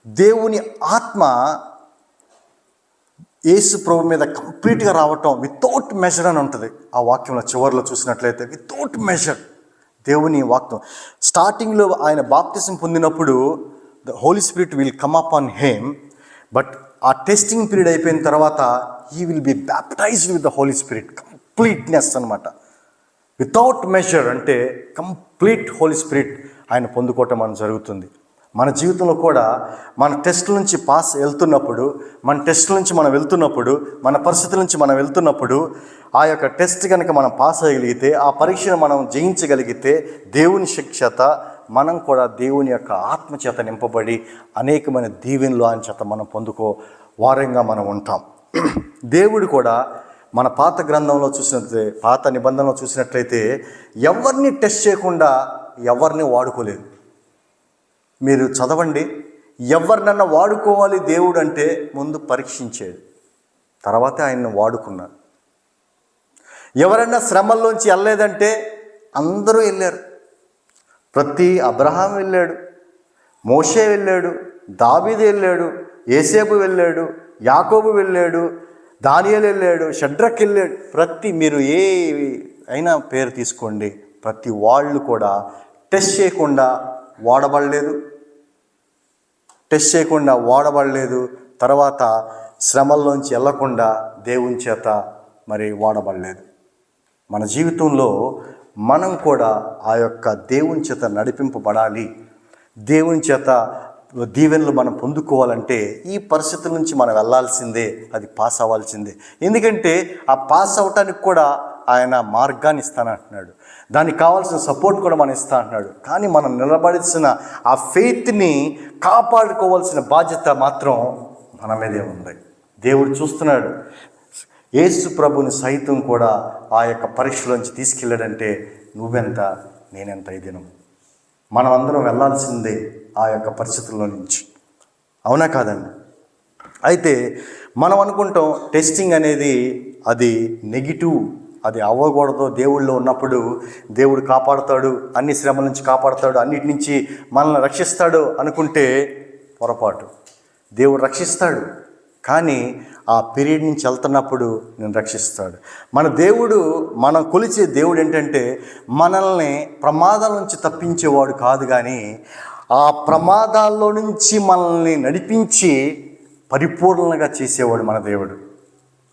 దేవుని ఆత్మ యేసు ప్రభు మీద కంప్లీట్గా రావటం వితౌట్ మెజర్ అని ఉంటుంది. ఆ వాక్యంలో చివరిలో చూసినట్లయితే వితౌట్ మెజర్ దేవుని వాక్యం. స్టార్టింగ్లో ఆయన బాప్టిజం పొందినప్పుడు the Holy Spirit will come upon him, but ఆ టెస్టింగ్ పీరియడ్ అయిపోయిన తర్వాత he will be baptised with the Holy Spirit. కంప్లీట్నెస్ అనమాట. వితౌట్ మెజర్ అంటే కంప్లీట్ హోలీ స్పిరిట్ ఆయన పొందుకోవటం మనం జరుగుతుంది. మన జీవితంలో కూడా మన టెస్టుల నుంచి మన టెస్టుల నుంచి మనం వెళ్తున్నప్పుడు, మన పరిస్థితుల నుంచి మనం వెళ్తున్నప్పుడు ఆ యొక్క టెస్ట్ కనుక మనం పాస్ అయ్యగలిగితే, ఆ పరీక్షను మనం జయించగలిగితే దేవుని శిక్షత మనం కూడా దేవుని యొక్క ఆత్మచేత నింపబడి అనేకమైన దీవెనలు ఆయన చేత మనం పొందుకో వారంగా మనం ఉంటాం. దేవుడు కూడా మన పాత గ్రంథంలో చూసినట్లయితే, పాత నిబంధనలో చూసినట్లయితే ఎవరిని టెస్ట్ చేయకుండా ఎవరిని వాడుకోలేదు. మీరు చదవండి, ఎవరినన్నా వాడుకోవాలి దేవుడు అంటే ముందు పరీక్షించాడు, తర్వాత ఆయన్ని వాడుకున్నాడు. ఎవరైనా శ్రమల్లోంచి వెళ్ళలేదంటే అందరూ వెళ్ళారు. అబ్రహాం వెళ్ళాడు, మోషే వెళ్ళాడు, దావీదు వెళ్ళాడు, యేసేపు వెళ్ళాడు, యాకోబు వెళ్ళాడు, దానియేలు వెళ్ళాడు, షడ్రక్ వెళ్ళాడు. మీరు ఏ అయినా పేరు తీసుకోండి, ప్రతి వాళ్ళు కూడా టెస్ట్ చేయకుండా వాడబడలేదు. తర్వాత శ్రమల్లోంచి వెళ్ళకుండా దేవుని చేత మరి వాడబడలేదు. మన జీవితంలో మనం కూడా ఆ యొక్క దేవుని చేత నడిపింపబడాలి. దేవుని చేత దీవెనలు మనం పొందుకోవాలంటే ఈ పరిస్థితుల నుంచి మనం వెళ్ళాల్సిందే, అది పాస్ అవ్వాల్సిందే. ఎందుకంటే ఆ పాస్ అవటానికి కూడా ఆయన మార్గాన్ని ఇస్తానంటున్నాడు, దానికి కావాల్సిన సపోర్ట్ కూడా మనం ఇస్తా అంటున్నాడు. కానీ మనం నిలబడాల్సిన ఆ ఫెయిత్ని కాపాడుకోవాల్సిన బాధ్యత మాత్రం మన మీదే ఉంది. దేవుడు చూస్తున్నాడు. యేసు ప్రభుని సైతం కూడా ఆ యొక్క పరీక్షలోంచి తీసుకెళ్ళాడంటే నువ్వెంత నేనెంత ఈ దినం మనం అందరం వెళ్ళాల్సిందే ఆ యొక్క పరిస్థితుల్లో నుంచి. అవునా కాదండి? అయితే మనం అనుకుంటాం టెస్టింగ్ అనేది అది నెగిటివ్, అది అవ్వకూడదు. దేవుళ్ళో ఉన్నప్పుడు దేవుడు కాపాడుతాడు, అన్ని శ్రమల నుంచి కాపాడుతాడు, అన్నిటి నుంచి మనల్ని రక్షిస్తాడు అనుకుంటే పొరపాటు. దేవుడు రక్షిస్తాడు, కానీ ఆ పీరియడ్ నుంచి వెళ్తున్నప్పుడు నేను రక్షిస్తాడు. మన దేవుడు, మనం కొలిచే దేవుడు ఏంటంటే మనల్ని ప్రమాదాల నుంచి తప్పించేవాడు కాదు, కానీ ఆ ప్రమాదాల్లో నుంచి మనల్ని నడిపించి పరిపూర్ణంగా చేసేవాడు మన దేవుడు.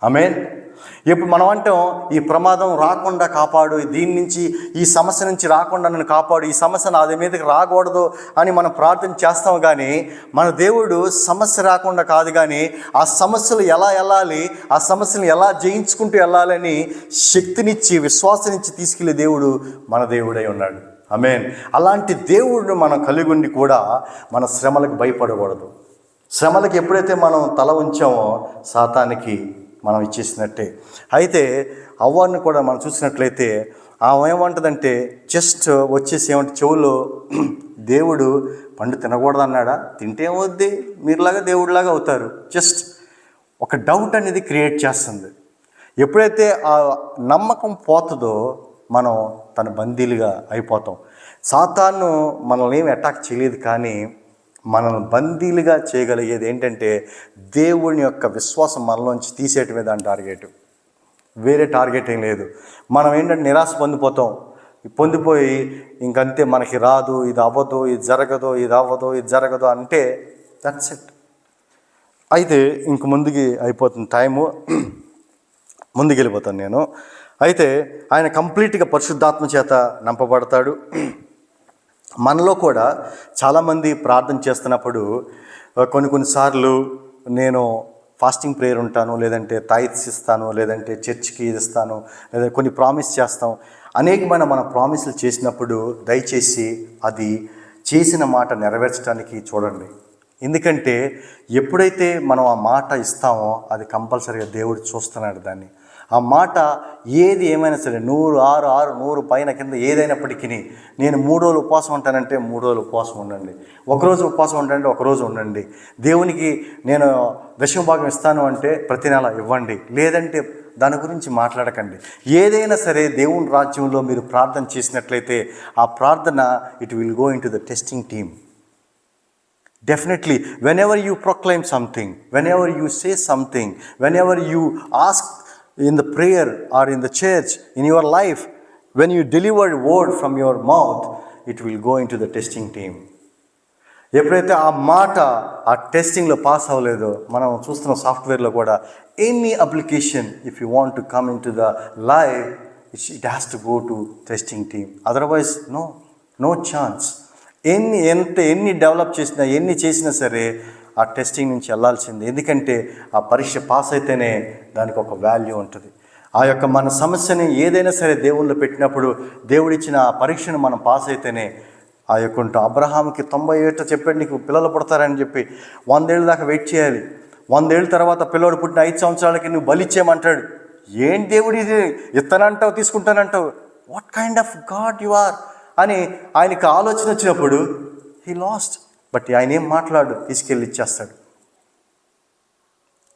ఆమేన్. ఇప్పుడు మనం అంటాం ఈ ప్రమాదం రాకుండా కాపాడు, దీని నుంచి ఈ సమస్య నుంచి రాకుండా నన్ను కాపాడు, ఈ సమస్య నాది మీదకి రాకూడదు అని మనం ప్రార్థన చేస్తాం. కానీ మన దేవుడు సమస్య రాకుండా కాదు, కానీ ఆ సమస్యలు ఎలా వెళ్ళాలి, ఆ సమస్యలను ఎలా జయించుకుంటూ వెళ్ళాలని శక్తినిచ్చి విశ్వాసాన్నిచ్చి తీసుకెళ్లే దేవుడు మన దేవుడై ఉన్నాడు. ఆమేన్. అలాంటి దేవుడిని మనం కలిగి ఉండి కూడా మన శ్రమలకు భయపడకూడదు. శ్రమలకు ఎప్పుడైతే మనం తల ఉంచామో సాతానికి మనం ఇచ్చేసినట్టే. అయితే అవ్వని కూడా మనం చూసినట్లయితే ఆమె ఏమంటుందంటే జస్ట్ వచ్చేసి ఏమంటే చెవులో దేవుడు పండు తినకూడదు అన్నాడా, తింటే ఏమవుద్ది, మీరులాగా దేవుడిలాగా అవుతారు. జస్ట్ ఒక డౌట్ అనేది క్రియేట్ చేస్తుంది. ఎప్పుడైతే ఆ నమ్మకం పోతుందో మనం తన బందీలుగా అయిపోతాం. సాతాను మనల్ని ఏమి అటాక్ చేయలేదు, కానీ మనల్ని బందీలుగా చేయగలిగేది ఏంటంటే దేవుని యొక్క విశ్వాసం మనలోంచి తీసేయటమే దాని టార్గెట్. వేరే టార్గెట్ ఏం లేదు. మనం ఏంటంటే నిరాశ పొందిపోయి ఇంకంతే, మనకి రాదు, ఇది అవ్వదు, ఇది జరగదు, ఇది అవ్వదు, ఇది జరగదు అంటే దట్స్ ఇట్. అయితే ఇంక ముందుకి అయిపోతుంది టైము, ముందుకు వెళ్ళిపోతాను నేను. అయితే ఆయన కంప్లీట్గా పరిశుద్ధాత్మ చేత నింపబడతాడు. మనలో కూడా చాలామంది ప్రార్థన చేస్తున్నప్పుడు కొన్నిసార్లు నేను ఫాస్టింగ్ ప్రేయర్ ఉంటాను, లేదంటే తాయిత్స్ ఇస్తాను, లేదంటే చర్చ్కి ఇస్తాను, లేదా కొన్ని ప్రామిస్ చేస్తాం. అనేకమైన మన ప్రామిస్లు చేసినప్పుడు దయచేసి అది చేసిన మాట నెరవేర్చడానికి చూడండి. ఎందుకంటే ఎప్పుడైతే మనం ఆ మాట ఇస్తామో అది కంపల్సరీగా దేవుడు చూస్తున్నాడు దాన్ని. ఆ మాట ఏది ఏమైనా సరే 100, 6, 100 పైన కింద ఏదైనప్పటికీ నేను 3 రోజులు ఉపవాసం ఉంటానంటే 3 రోజులు ఉపవాసం ఉండండి, ఒకరోజు ఉపవాసం ఉంటానంటే ఒకరోజు ఉండండి. దేవునికి నేను దశమ భాగం ఇస్తాను అంటే ప్రతి నెల ఇవ్వండి, లేదంటే దాని గురించి మాట్లాడకండి. ఏదైనా సరే దేవుని రాజ్యంలో మీరు ప్రార్థన చేసినట్లయితే ఆ ప్రార్థన it will go in to the testing team. Definitely, whenever you proclaim something, whenever you say something, whenever you ask in the prayer or in the church, in your life, when you deliver a word from your mouth, it will go into the testing team. ఎప్పుడైతే ఆ మాట ఆ టెస్టింగ్లో పాస్ అవ్వలేదో, మనం చూస్తున్న సాఫ్ట్వేర్లో కూడా any application if you want to come in to the live, it has to go to testing team. Otherwise no chance. ఎన్ని డెవలప్ చేసినా, ఎన్ని చేసినా సరే ఆ టెస్టింగ్ నుంచి వెళ్ళాల్సింది. ఎందుకంటే ఆ పరీక్ష పాస్ అయితేనే దానికి ఒక వాల్యూ ఉంటుంది. ఆ యొక్క మన సమస్యని ఏదైనా సరే దేవుళ్ళు పెట్టినప్పుడు దేవుడిచ్చిన ఆ పరీక్షను మనం పాస్ అయితేనే ఆ యొక్క అబ్రహాంకి 90 ఏట చెప్పాడు నీకు పిల్లలు పుడతారని చెప్పి 100 ఏళ్ళ దాకా వెయిట్ చేయాలి. 100 ఏళ్ళ తర్వాత పిల్లోడు పుట్టిన 5 సంవత్సరాలకి నువ్వు బలిచ్చేయమంటాడు. ఏం దేవుడి ఇది, ఇస్తానంటావు తీసుకుంటానంటావు, what kind of god you are అని ఆయనకి ఆలోచన వచ్చినప్పుడు హీ లాస్ట్. బట్ ఆయన ఏం మాట్లాడు, తీసుకెళ్ళి ఇచ్చేస్తాడు.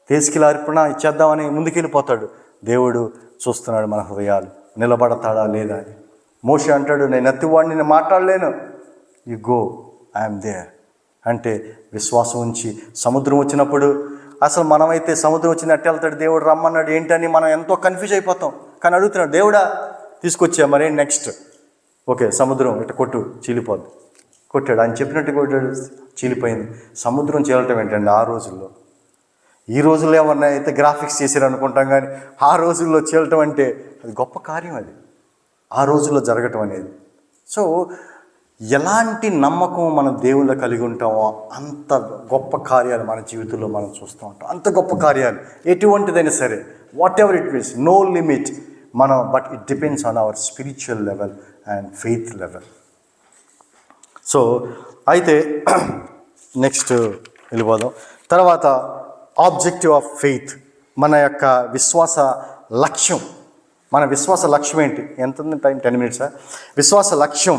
తీసుకెళ్ళి అర్పణ ఇచ్చేద్దామని ముందుకెళ్ళిపోతాడు. దేవుడు చూస్తున్నాడు మన హృదయాలు, నిలబడతాడా లేదా అని. మోషే అంటాడు నేను ఎత్తివాడిని, నేను మాట్లాడలేను. యు గో, ఐఎమ్ దేర్ అంటే విశ్వాసం ఉంచి. సముద్రం వచ్చినప్పుడు అసలు మనమైతే సముద్రం వచ్చిన ఎట్ట వెళ్తాడు, దేవుడు రమ్మన్నాడు ఏంటని మనం ఎంతో కన్ఫ్యూజ్ అయిపోతాం. కానీ అడుగుతున్నాడు దేవుడా తీసుకొచ్చా, మరేం నెక్స్ట్? ఓకే సముద్రం ఇట్ట కొట్టు చీలిపోద్ది, కొట్టాడు. ఆయన చెప్పినట్టు కొట్టాడు, చీలిపోయింది. సముద్రం చీలటం ఏంటండి ఆ రోజుల్లో? ఈ రోజుల్లో ఏమన్నా అయితే గ్రాఫిక్స్ చేశారు అనుకుంటాం, కానీ ఆ రోజుల్లో చీలటం అంటే అది గొప్ప కార్యం, అది ఆ రోజుల్లో జరగటం అనేది. సో ఎలాంటి నమ్మకం మన దేవుళ్ళు కలిగి ఉంటామో అంత గొప్ప కార్యాలు మన జీవితంలో మనం చూస్తూ ఉంటాం. అంత గొప్ప కార్యాలు ఎటువంటిదైనా సరే, whatever it means, no limit మనం. But it depends on our spiritual level and faith level. So అయితే నెక్స్ట్ వెళ్ళిపోదాం. తర్వాత ఆబ్జెక్టివ్ ఆఫ్ ఫెయిత్, మన యొక్క విశ్వాస లక్ష్యం. మన విశ్వాస లక్ష్యం ఏంటి? ఎంత ఉంది టైం? 10 minutes. విశ్వాస లక్ష్యం.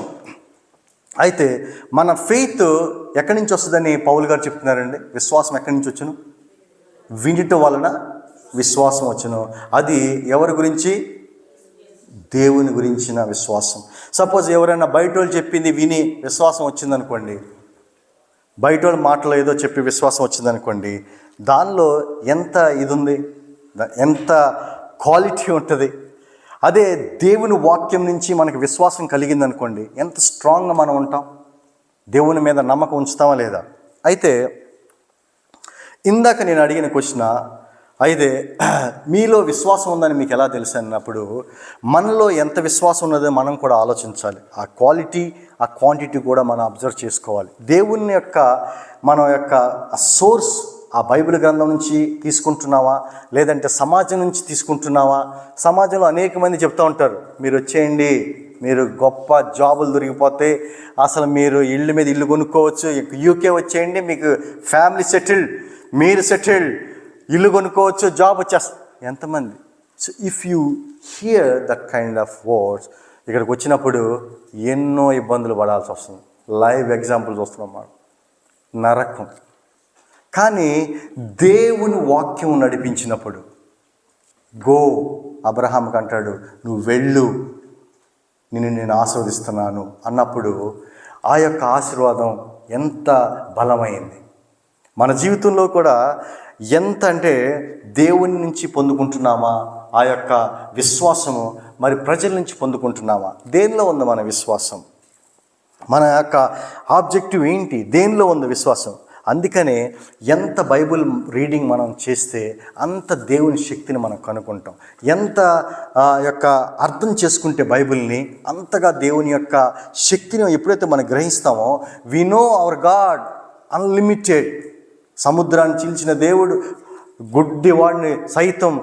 అయితే మన ఫెయిత్ ఎక్కడి నుంచి వస్తుందని పౌలు గారు చెప్తున్నారండి. విశ్వాసం ఎక్కడి నుంచి వచ్చును? వినుట వలన విశ్వాసం వచ్చును. అది ఎవరి గురించి? దేవుని గురించిన విశ్వాసం. సపోజ్ ఎవరైనా బయట వాళ్ళు చెప్పింది విని విశ్వాసం వచ్చిందనుకోండి, బయట వాళ్ళ మాటలో ఏదో చెప్పి విశ్వాసం వచ్చిందనుకోండి, దానిలో ఎంత ఇది ఉంది, ఎంత క్వాలిటీ ఉంటుంది. అదే దేవుని వాక్యం నుంచి మనకు విశ్వాసం కలిగిందనుకోండి, ఎంత స్ట్రాంగ్గా మనం ఉంటాం, దేవుని మీద నమ్మకం ఉంచుతామా లేదా? అయితే ఇందాక నేను అడిగిన క్వశ్చన్, అయితే మీలో విశ్వాసం ఉందని మీకు ఎలా తెలుసు అన్నప్పుడు, మనలో ఎంత విశ్వాసం ఉన్నదో మనం కూడా ఆలోచించాలి. ఆ క్వాలిటీ, ఆ క్వాంటిటీ కూడా మనం అబ్జర్వ్ చేసుకోవాలి. దేవుని యొక్క మన యొక్క సోర్స్ ఆ బైబిల్ గ్రంథం నుంచి తీసుకుంటున్నావా, లేదంటే సమాజం నుంచి తీసుకుంటున్నావా? సమాజంలో అనేక మంది చెప్తూ ఉంటారు, మీరు వచ్చేయండి, మీరు గొప్ప జాబులు దొరికిపోతే అసలు మీరు ఇళ్ళ మీద ఇల్లు కొనుక్కోవచ్చు, యూకే వచ్చేయండి, మీకు ఫ్యామిలీ సెటిల్డ్, మీరు సెటిల్డ్, ఇల్లు కొనుక్కోవచ్చు, జాబ్ వచ్చేస్తా. ఎంతమంది? So if you here that kind of words, ఇక్కడికి వచ్చినప్పుడు ఎన్నో ఇబ్బందులు పడాల్సి వస్తుంది. లైవ్ ఎగ్జాంపుల్స్ వస్తున్నాం మనం, నరకం. కానీ దేవుని వాక్యం నడిపించినప్పుడు, గో, అబ్రహాంకి అంటాడు, నువ్వు వెళ్ళు, నేను ఆశీర్వదిస్తున్నాను అన్నప్పుడు ఆ యొక్క ఆశీర్వాదం ఎంత బలమైంది. మన జీవితంలో కూడా ఎంత అంటే దేవుని నుంచి పొందుకుంటున్నామా ఆ యొక్క విశ్వాసము, మరి ప్రజల నుంచి పొందుకుంటున్నామా? దేనిలో ఉంది మన విశ్వాసం? మన యొక్క ఆబ్జెక్టివ్ ఏంటి? దేనిలో ఉంది విశ్వాసం? అందుకనే ఎంత బైబిల్ రీడింగ్ మనం చేస్తే అంత దేవుని శక్తిని మనం కనుక్కుంటాం. ఎంత యొక్క అర్థం చేసుకుంటే బైబిల్ని, అంతగా దేవుని యొక్క శక్తిని ఎప్పుడైతే మనం గ్రహిస్తామో, we know our god unlimited. సముద్రాన్ని చీల్చిన దేవుడు, గుడ్డి వాడిని సైతం,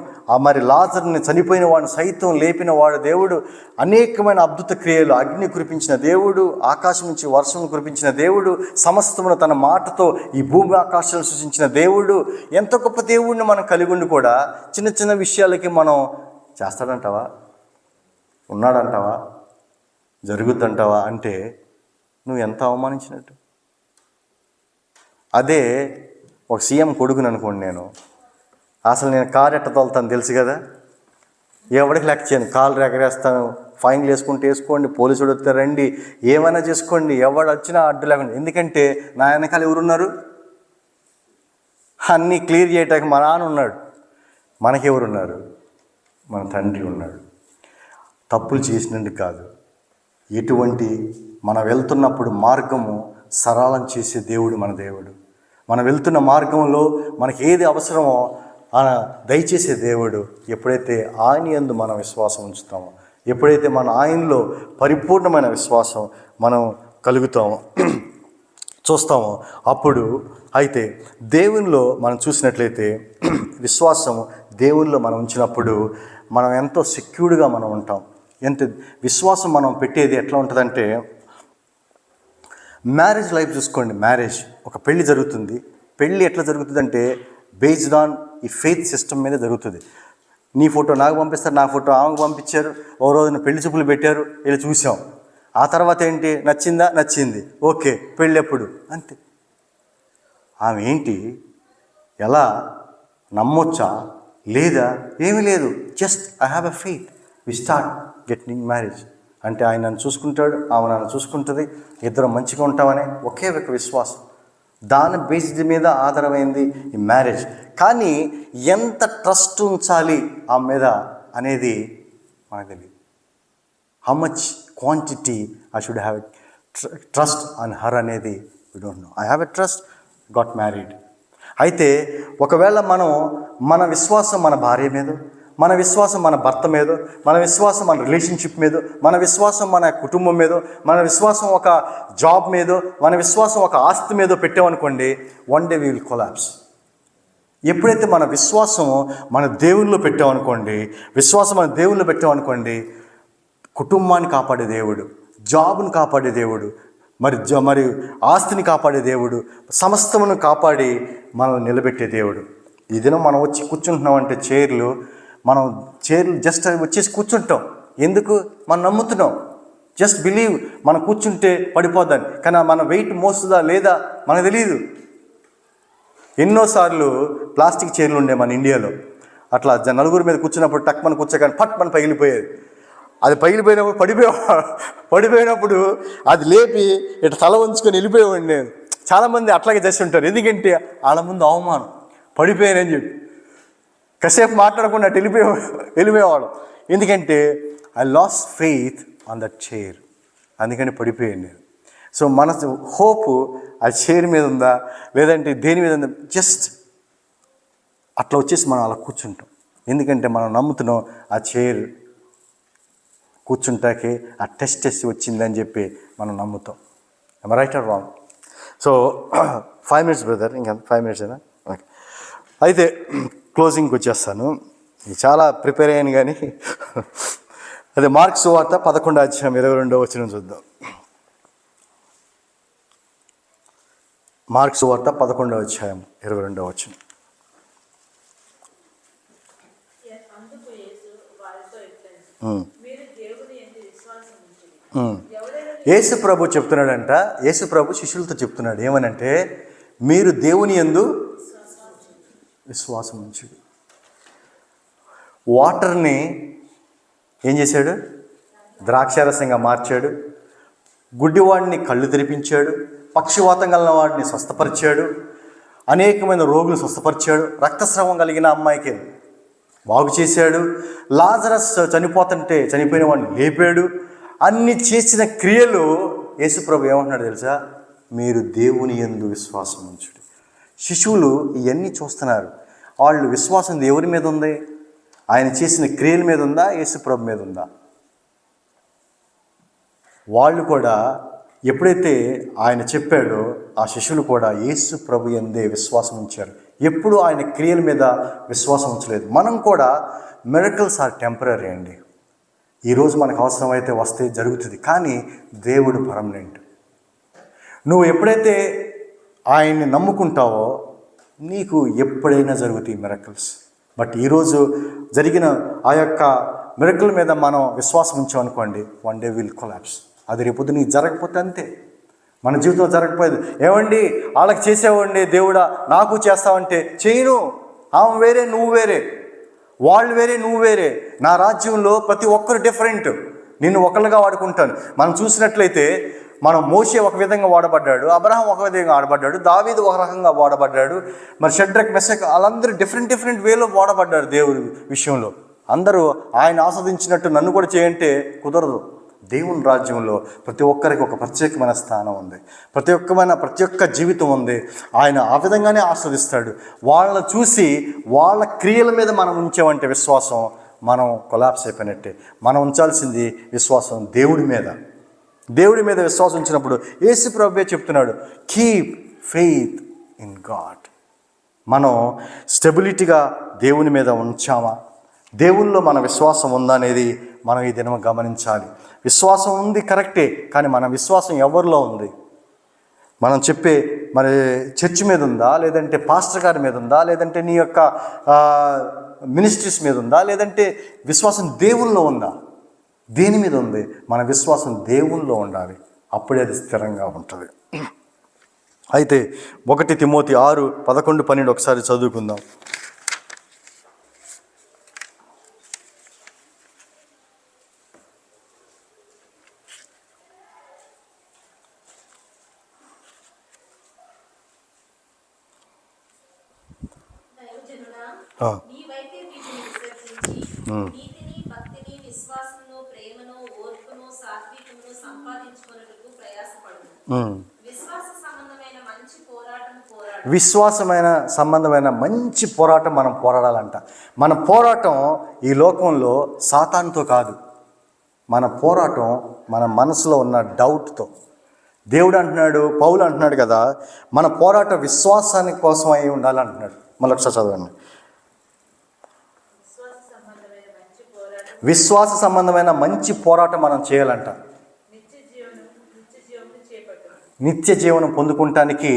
మరి లాజర్ని, చనిపోయిన వాడిని సైతం లేపిన వాడు దేవుడు, అనేకమైన అద్భుత క్రియలు, అగ్ని కురిపించిన దేవుడు, ఆకాశం నుంచి వర్షం కురిపించిన దేవుడు, సమస్తమును తన మాటతో ఈ భూమి ఆకాశాలను సృష్టించిన దేవుడు. ఎంత గొప్ప దేవుడిని మనం కలిగి ఉండి కూడా చిన్న చిన్న విషయాలకి మనం చేస్తాడంటావా, ఉన్నాడంటావా, జరుగుద్దంటావా అంటే నువ్వు ఎంత అవమానించినట్టు. అదే ఒక సీఎం కొడుకుని అనుకోండి, నేను అసలు నేను కారు ఎట్ట తోలుతాను తెలుసు కదా, ఎవరికి లెక్క చేయను, కాళ్ళు ఎగరేస్తాను, ఫైన్లు వేసుకుంటే వేసుకోండి, పోలీసులు వస్తే రండి, ఏమైనా చేసుకోండి, ఎవడు వచ్చినా అడ్డు లేకుండా. ఎందుకంటే నా వెనకాల ఎవరున్నారు? అన్నీ క్లియర్ చేయటానికి మా నాన్న ఉన్నాడు. మనకెవరున్నారు? మన తండ్రి ఉన్నాడు. తప్పులు చేసినందుకు కాదు, ఎటువంటి మనం వెళ్తున్నప్పుడు మార్గము సరళం చేసే దేవుడు మన దేవుడు. మనం వెళ్తున్న మార్గంలో మనకి ఏది అవసరమో దయచేసే దేవుడు. ఎప్పుడైతే ఆయన యందు మనం విశ్వాసం ఉంచుతామో, ఎప్పుడైతే మన ఆయనలో పరిపూర్ణమైన విశ్వాసం మనం కలుగుతామో, చూస్తామో, అప్పుడు అయితే దేవునిలో మనం చూసినట్లయితే విశ్వాసం దేవునిలో మనం ఉంచినప్పుడు మనం ఎంతో సెక్యూర్డ్గా మనం ఉంటాం. ఎంత విశ్వాసం మనం పెట్టేది ఎట్లా ఉంటుందంటే, మ్యారేజ్ లైఫ్ చూసుకోండి. మ్యారేజ్, ఒక పెళ్ళి జరుగుతుంది. పెళ్ళి ఎట్లా జరుగుతుందంటే బేస్డ్ ఆన్ ఈ ఫెయిత్ సిస్టమ్ మీద జరుగుతుంది. నీ ఫోటో నాకు పంపిస్తారు, నా ఫోటో ఆమెకు పంపించారు, ఓ రోజున పెళ్లి చూపులు పెట్టారు, వెళ్ళి చూసాం. ఆ తర్వాత ఏంటి? నచ్చిందా? నచ్చింది, ఓకే, పెళ్ళి ఎప్పుడు? అంతే. ఆమె ఏంటి, ఎలా, నమ్మొచ్చా లేదా? ఏమీ లేదు, just I have a faith, we start getting marriage. అంటే ఆయన నన్ను చూసుకుంటాడు, ఆమె నన్ను చూసుకుంటుంది, ఇద్దరం మంచిగా ఉంటామనే ఒకే ఒక విశ్వాసం, దాని బేసిస్ మీద ఆధారమైంది ఈ మ్యారేజ్. కానీ ఎంత ట్రస్ట్ ఉంచాలి ఆమె మీద అనేది మనకు తెలియదు. How much quantity I should have trust on her అనేది we don't know. I have a trust, got married. అయితే ఒకవేళ మన విశ్వాసం మన భార్య మీద, మన విశ్వాసం మన భర్త మీద, మన విశ్వాసం మన రిలేషన్షిప్ మీద, మన విశ్వాసం మన కుటుంబం మీద, మన విశ్వాసం ఒక జాబ్ మీద, మన విశ్వాసం ఒక ఆస్తి మీద పెట్టామనుకోండి, one day we will collapse. ఎప్పుడైతే మన విశ్వాసం మన దేవునిలో పెట్టామనుకోండి, విశ్వాసం మన దేవునిలో పెట్టామనుకోండి, కుటుంబాన్ని కాపాడే దేవుడు, జాబ్ను కాపాడే దేవుడు, మరి ఆస్తిని కాపాడే దేవుడు, సమస్తమును కాపాడి మనల్ని నిలబెట్టే దేవుడు. ఈ దినం మనం వచ్చి కూర్చుంటున్నాం అంటే చైర్లు జస్ట్ వచ్చేసి కూర్చుంటాం. ఎందుకు? మనం నమ్ముతున్నాం. జస్ట్ బిలీవ్, మనం కూర్చుంటే పడిపోద్దని. కానీ మన వెయిట్ మోస్తుందా లేదా మనకు తెలియదు. ఎన్నోసార్లు ప్లాస్టిక్ చైర్లు ఉండే మన ఇండియాలో. అట్లా నలుగురి మీద కూర్చున్నప్పుడు టక్ మన కూర్చోగానే పట్ మన పగిలిపోయేది. అది పగిలిపోయినప్పుడు పడిపోయినప్పుడు అది లేపి ఇట్లా తల ఉంచుకొని వెళ్ళిపోయేవాడిని నేను. చాలామంది అట్లాగే చేసి ఉంటారు. ఎందుకంటే వాళ్ళ ముందు అవమానం, పడిపోయానని చెప్పి కాసేపు మాట్లాడకుండా అటు వెళ్ళిపోయేవాడు. ఎందుకంటే I last faith on that chair, అందుకని పడిపోయాను నేను. సో మన హోప్ ఆ చైర్ మీద ఉందా లేదంటే దేని మీద ఉందా? జస్ట్ అట్లా వచ్చేసి మనం అలా కూర్చుంటాం. ఎందుకంటే మనం నమ్ముతున్నాం ఆ చైర్ కూర్చుంటాకే ఆ టెస్ట్ వచ్చిందని చెప్పి మనం నమ్ముతాం. Right are wrong? So 5 minutes brother, ఇంకా 5 minutes అయినా ఓకే. అయితే క్లోజింగ్కి వచ్చేస్తాను. చాలా ప్రిపేర్ అయ్యాను కానీ అదే మార్కు సువార్త 11:22 చూద్దాం. మార్కు సువార్త 11:22. యేసు ప్రభు చెప్తున్నాడంట. యేసు ప్రభు శిష్యులతో చెప్తున్నాడు ఏమనంటే, మీరు దేవుని యందు విశ్వాసం ఉంచుడు. వాటర్ని ఏం చేశాడు? ద్రాక్షారసంగా మార్చాడు. గుడ్డివాడిని కళ్ళు తెరిపించాడు. పక్షివాతం కలిగిన వాడిని స్వస్థపరిచాడు. అనేకమైన రోగులు స్వస్థపరిచాడు. రక్తస్రావం కలిగిన అమ్మాయికి బాగు చేశాడు. లాజరస్ చనిపోయిన వాడిని లేపాడు. అన్ని చేసిన క్రియలు యేసుప్రభు ఏమంటున్నాడు తెలుసా? మీరు దేవుని యందు విశ్వాసం ఉంచుడు. శిశువులు ఇవన్నీ చూస్తున్నారు. వాళ్ళు విశ్వాసం ఎవరి మీద ఉంది? ఆయన చేసిన క్రియల మీద ఉందా? యేసుప్రభు మీద ఉందా? వాళ్ళు కూడా ఎప్పుడైతే ఆయన చెప్పాడో ఆ శిష్యులు కూడా యేసుప్రభు యందే విశ్వాసం ఉంచారు. ఎప్పుడు ఆయన క్రియల మీద విశ్వాసం ఉంచలేదు. మనం కూడా మిరకల్స్ ఆర్ టెంపరరీ అండి. ఈరోజు మనకు అవసరమైతే వస్తే జరుగుతుంది, కానీ దేవుడు పర్మనెంట్. నువ్వు ఎప్పుడైతే ఆయన్ని నమ్ముకుంటావో నీకు ఎప్పుడైనా జరుగుతాయి మిరకల్స్. బట్ ఈరోజు జరిగిన ఆ యొక్క మిరకల్ మీద మనం విశ్వాసం ఉంచామనుకోండి, వన్ డే విల్ కొలాప్స్. అది రేపొద్దు నీకు జరగకపోతే అంతే. మన జీవితంలో జరగకపోయేది. ఏమండి వాళ్ళకి చేసేవండి దేవుడా నాకు చేస్తావంటే చేయను. ఆమె వేరే, నువ్వు వేరే. వాళ్ళు వేరే, నువ్వు వేరే. నా రాజ్యంలో ప్రతి ఒక్కరు డిఫరెంట్. నిన్ను ఒకళ్ళుగా వాడుకుంటాను. మనం చూసినట్లయితే మనం మోషే ఒక విధంగా వాడబడ్డాడు, అబ్రహాం ఒక విధంగా వాడబడ్డాడు, దావీదు ఒక రకంగా వాడబడ్డాడు, మరి షడ్రక్ మెషక్ వాళ్ళందరూ డిఫరెంట్ వేలో వాడబడ్డారు దేవుడి విషయంలో. అందరూ ఆయన ఆస్వాదించినట్టు నన్ను కూడా చేయంటే కుదరదు. దేవుని రాజ్యంలో ప్రతి ఒక్కరికి ఒక ప్రత్యేకమైన స్థానం ఉంది. ప్రతి ఒక్క జీవితం ఉంది. ఆయన ఆ విధంగానే ఆస్వాదిస్తాడు. వాళ్ళని చూసి వాళ్ళ క్రియల మీద మనం ఉంచామంటే విశ్వాసం, మనం కొలాప్స్ అయిపోయినట్టే. మనం ఉంచాల్సింది విశ్వాసం దేవుడి మీద. దేవుడి మీద విశ్వాసం ఉంచినప్పుడు యేసు ప్రభువే చెప్తున్నాడు, కీప్ ఫెయిత్ ఇన్ గాడ్. మనం స్టెబిలిటీగా దేవుని మీద ఉంచామా? దేవుల్లో మన విశ్వాసం ఉందా అనేది మనం ఈ దినం గమనించాలి. విశ్వాసం ఉంది కరెక్టే, కానీ మన విశ్వాసం ఎవరిలో ఉంది? మనం చెప్పే మరి చర్చ్ మీద ఉందా, లేదంటే పాస్టర్ గారి మీద ఉందా, లేదంటే నీ యొక్క మినిస్ట్రీస్ మీద ఉందా, లేదంటే విశ్వాసం దేవుల్లో ఉందా? దేని మీద ఉంది? మన విశ్వాసం దేవుల్లో ఉండాలి. అప్పుడే అది స్థిరంగా ఉంటుంది. అయితే 1 తిమోతి 6:11-12 ఒకసారి చదువుకుందాం. విశ్వాసమైన సంబంధమైన మంచి పోరాటం మనం పోరాడాలంట. మన పోరాటం ఈ లోకంలో సాతానుతో కాదు. మన పోరాటం మన మనసులో ఉన్న డౌట్తో. దేవుడు అంటున్నాడు, పౌలు అంటున్నాడు కదా, మన పోరాటం విశ్వాసానికి కోసం అయి ఉండాలంటున్నాడు. మళ్ళీ ఒకసారి చదవండి. విశ్వాస సంబంధమైన మంచి పోరాటం మనం చేయాలంట. నిత్య జీవనం పొందుకుంటానికి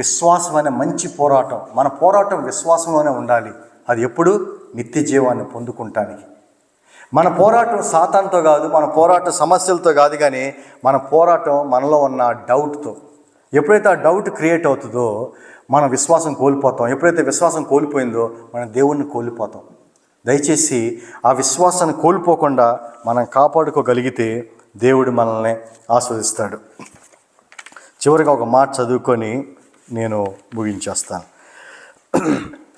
విశ్వాసం అనే మంచి పోరాటం. మన పోరాటం విశ్వాసంలోనే ఉండాలి. అది ఎప్పుడు? నిత్య జీవాన్ని పొందుకుంటానికి. మన పోరాటం సాతానుతో కాదు, మన పోరాటం సమస్యలతో కాదు, కానీ మన పోరాటం మనలో ఉన్న డౌట్తో. ఎప్పుడైతే ఆ డౌట్ క్రియేట్ అవుతుందో మన విశ్వాసం కోల్పోతాం. ఎప్పుడైతే విశ్వాసం కోల్పోయిందో మన దేవుణ్ణి కోల్పోతాం. దయచేసి ఆ విశ్వాసాన్ని కోల్పోకుండా మనం కాపాడుకోగలిగితే దేవుడు మనల్ని ఆస్వాదిస్తాడు. చివరిగా ఒక మాట చదువుకొని నేను ముగించేస్తాను.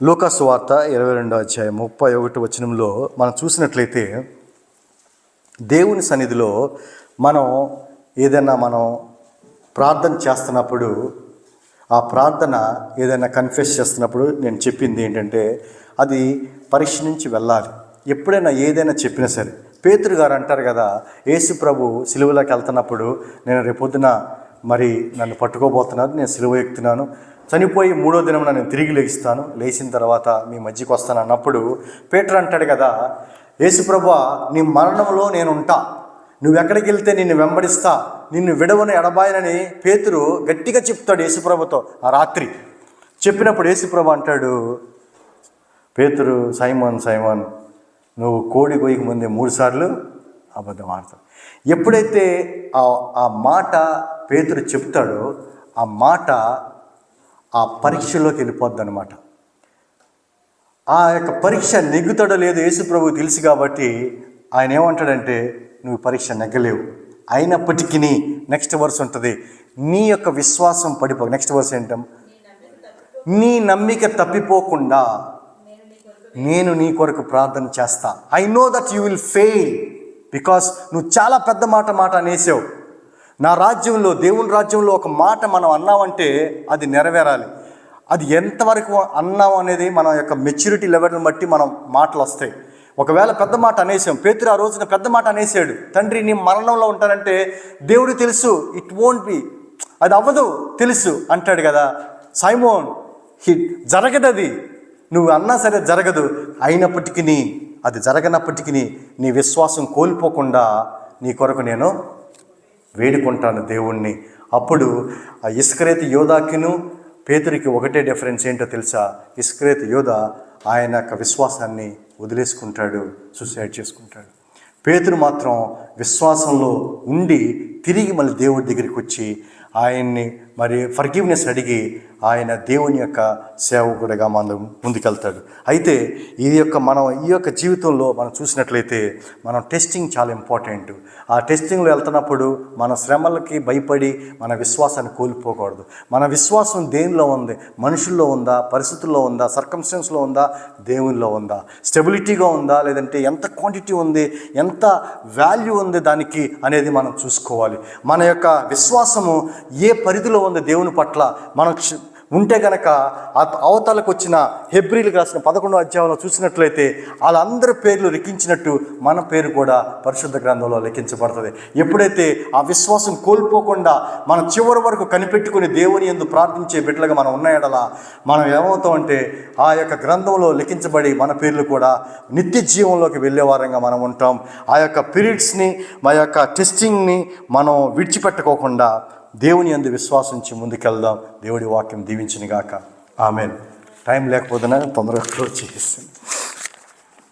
లూకా సువార్త 22:31 మనం చూసినట్లయితే, దేవుని సన్నిధిలో మనం ఏదైనా ప్రార్థన చేస్తున్నప్పుడు, ఆ ప్రార్థన ఏదైనా కన్ఫెస్ చేస్తున్నప్పుడు నేను చెప్పింది ఏంటంటే, అది పరీక్ష నుంచి వెళ్ళాలి. ఎప్పుడైనా ఏదైనా చెప్పినా సరే, పేతురు గారు అంటారు కదా, యేసు ప్రభు సిలువలోకి వెళ్తున్నప్పుడు, నేను రేపొద్దున నన్ను పట్టుకోబోతున్నారు, నేను సిలువ ఎక్కుతున్నాను, చనిపోయి 3వ దినం నేను తిరిగి లేస్తాను, లేచిన తర్వాత మీ మధ్యకి వస్తాను అన్నప్పుడు పేతురు అంటాడు కదా, యేసు ప్రభువా, నీ మరణంలో నేను ఉంటా, నువ్వు ఎక్కడికి వెళ్తే నిన్ను వెంబడిస్తా, నిన్ను విడవని ఎడబాయనని పేతురు గట్టిగా చెప్తాడు యేసుప్రభుతో ఆ రాత్రి. చెప్పినప్పుడు యేసుప్రభు అంటాడు, పేతురు, సైమోన్ సైమోన్, నువ్వు కోడి కొయ్యకు ముందే 3 సార్లు అబద్ధం ఆడతావు. ఎప్పుడైతే ఆ మాట పేతురు చెప్తాడో ఆ మాట ఆ పరీక్షలోకి వెళ్ళిపోద్ది అనమాట. ఆ యొక్క పరీక్ష నెగ్గుతాడో లేదో యేసుప్రభువు తెలుసు కాబట్టి ఆయన ఏమంటాడంటే, నువ్వు పరీక్ష నెగ్గలేవు, అయినప్పటికీ నెక్స్ట్ వర్స్ ఉంటుంది, నీ యొక్క విశ్వాసం నెక్స్ట్ వర్స్ ఏంటం, నీ నమ్మిక తప్పిపోకుండా నేను నీ కొరకు ప్రార్థన చేస్తా. I know that you will fail, because నువ్వు చాలా పెద్ద మాట అనేసావు. నా రాజ్యంలో, దేవుని రాజ్యంలో ఒక మాట మనం అన్నామంటే అది నెరవేరాలి. అది ఎంతవరకు అన్నాం అనేది మన యొక్క మెచ్యూరిటీ లెవెల్ని బట్టి మనం మాటలు వస్తాయి. ఒకవేళ పెద్ద మాట అనేసాం, పేతురు ఆ రోజున పెద్ద మాట అనేసాడు, తండ్రి నీ మరణంలో ఉంటానంటే దేవుడికి తెలుసు, ఇట్ వోంట్ బి, అది అవ్వదు తెలుసు అంటాడు కదా. సైమోన్, జరగదు, అది నువ్వు అన్నా సరే జరగదు, అయినప్పటికీ అది జరగనప్పటికీ నీ విశ్వాసం కోల్పోకుండా నీ కొరకు నేను వేడుకుంటాను దేవుణ్ణి. అప్పుడు ఆ ఇస్కరేతు యోధాకిను పేతురికి ఒకటే డిఫరెన్స్ ఏంటో తెలుసా? ఇస్కరేతు యోధ ఆయన యొక్క విశ్వాసాన్ని వదిలేసుకుంటాడు, సూసైడ్ చేసుకుంటాడు. పేతురు మాత్రం విశ్వాసంలో ఉండి తిరిగి మళ్ళీ దేవుడి దగ్గరికి వచ్చి ఆయన్ని ఫర్గివ్నెస్ అడిగి ఆయన దేవుని యొక్క సేవకుడిగా మనం ముందుకెళ్తాడు. అయితే ఈ యొక్క జీవితంలో మనం చూసినట్లయితే మనం టెస్టింగ్ చాలా ఇంపార్టెంట్. ఆ టెస్టింగ్లో వెళ్తున్నప్పుడు మన శ్రమలకి భయపడి మన విశ్వాసాన్ని కోల్పోకూడదు. మన విశ్వాసం దేనిలో ఉంది? మనుషుల్లో ఉందా, పరిస్థితుల్లో ఉందా, సర్కమ్స్టెన్స్లో ఉందా, దేవునిలో ఉందా? స్టెబిలిటీగా ఉందా, లేదంటే ఎంత క్వాంటిటీ ఉంది, ఎంత వాల్యూ ఉంది దానికి అనేది మనం చూసుకోవాలి. మన యొక్క విశ్వాసము ఏ పరిధిలో ఉంది దేవుని పట్ల మనం ఉంటే కనుక అవతలకు వచ్చిన హెబ్రీలకు రాసిన 11వ అధ్యాయంలో చూసినట్లయితే వాళ్ళందరి పేర్లు లిఖించినట్టు మన పేరు కూడా పరిశుద్ధ గ్రంథంలో లిఖించబడుతుంది. ఎప్పుడైతే ఆ విశ్వాసం కోల్పోకుండా మనం చివరి వరకు కనిపెట్టుకుని దేవుని యందు ప్రార్థించే బిడ్డలుగా మనం ఉన్న ఎడల మనం ఏమవుతామంటే ఆ యొక్క గ్రంథంలో లిఖించబడి మన పేర్లు కూడా నిత్య జీవంలోకి వెళ్ళే వారంగా మనం ఉంటాం. ఆ యొక్క పీరియడ్స్ని, మా యొక్క టెస్టింగ్ని మనం విడిచిపెట్టుకోకుండా దేవుని యందు విశ్వాసించి ముందుకెళ్దాం. దేవుడి వాక్యం దీవించును గాక. ఆమేన్. టైం లేకపోతే తొందరగా క్లోజ్ చేస్తాను.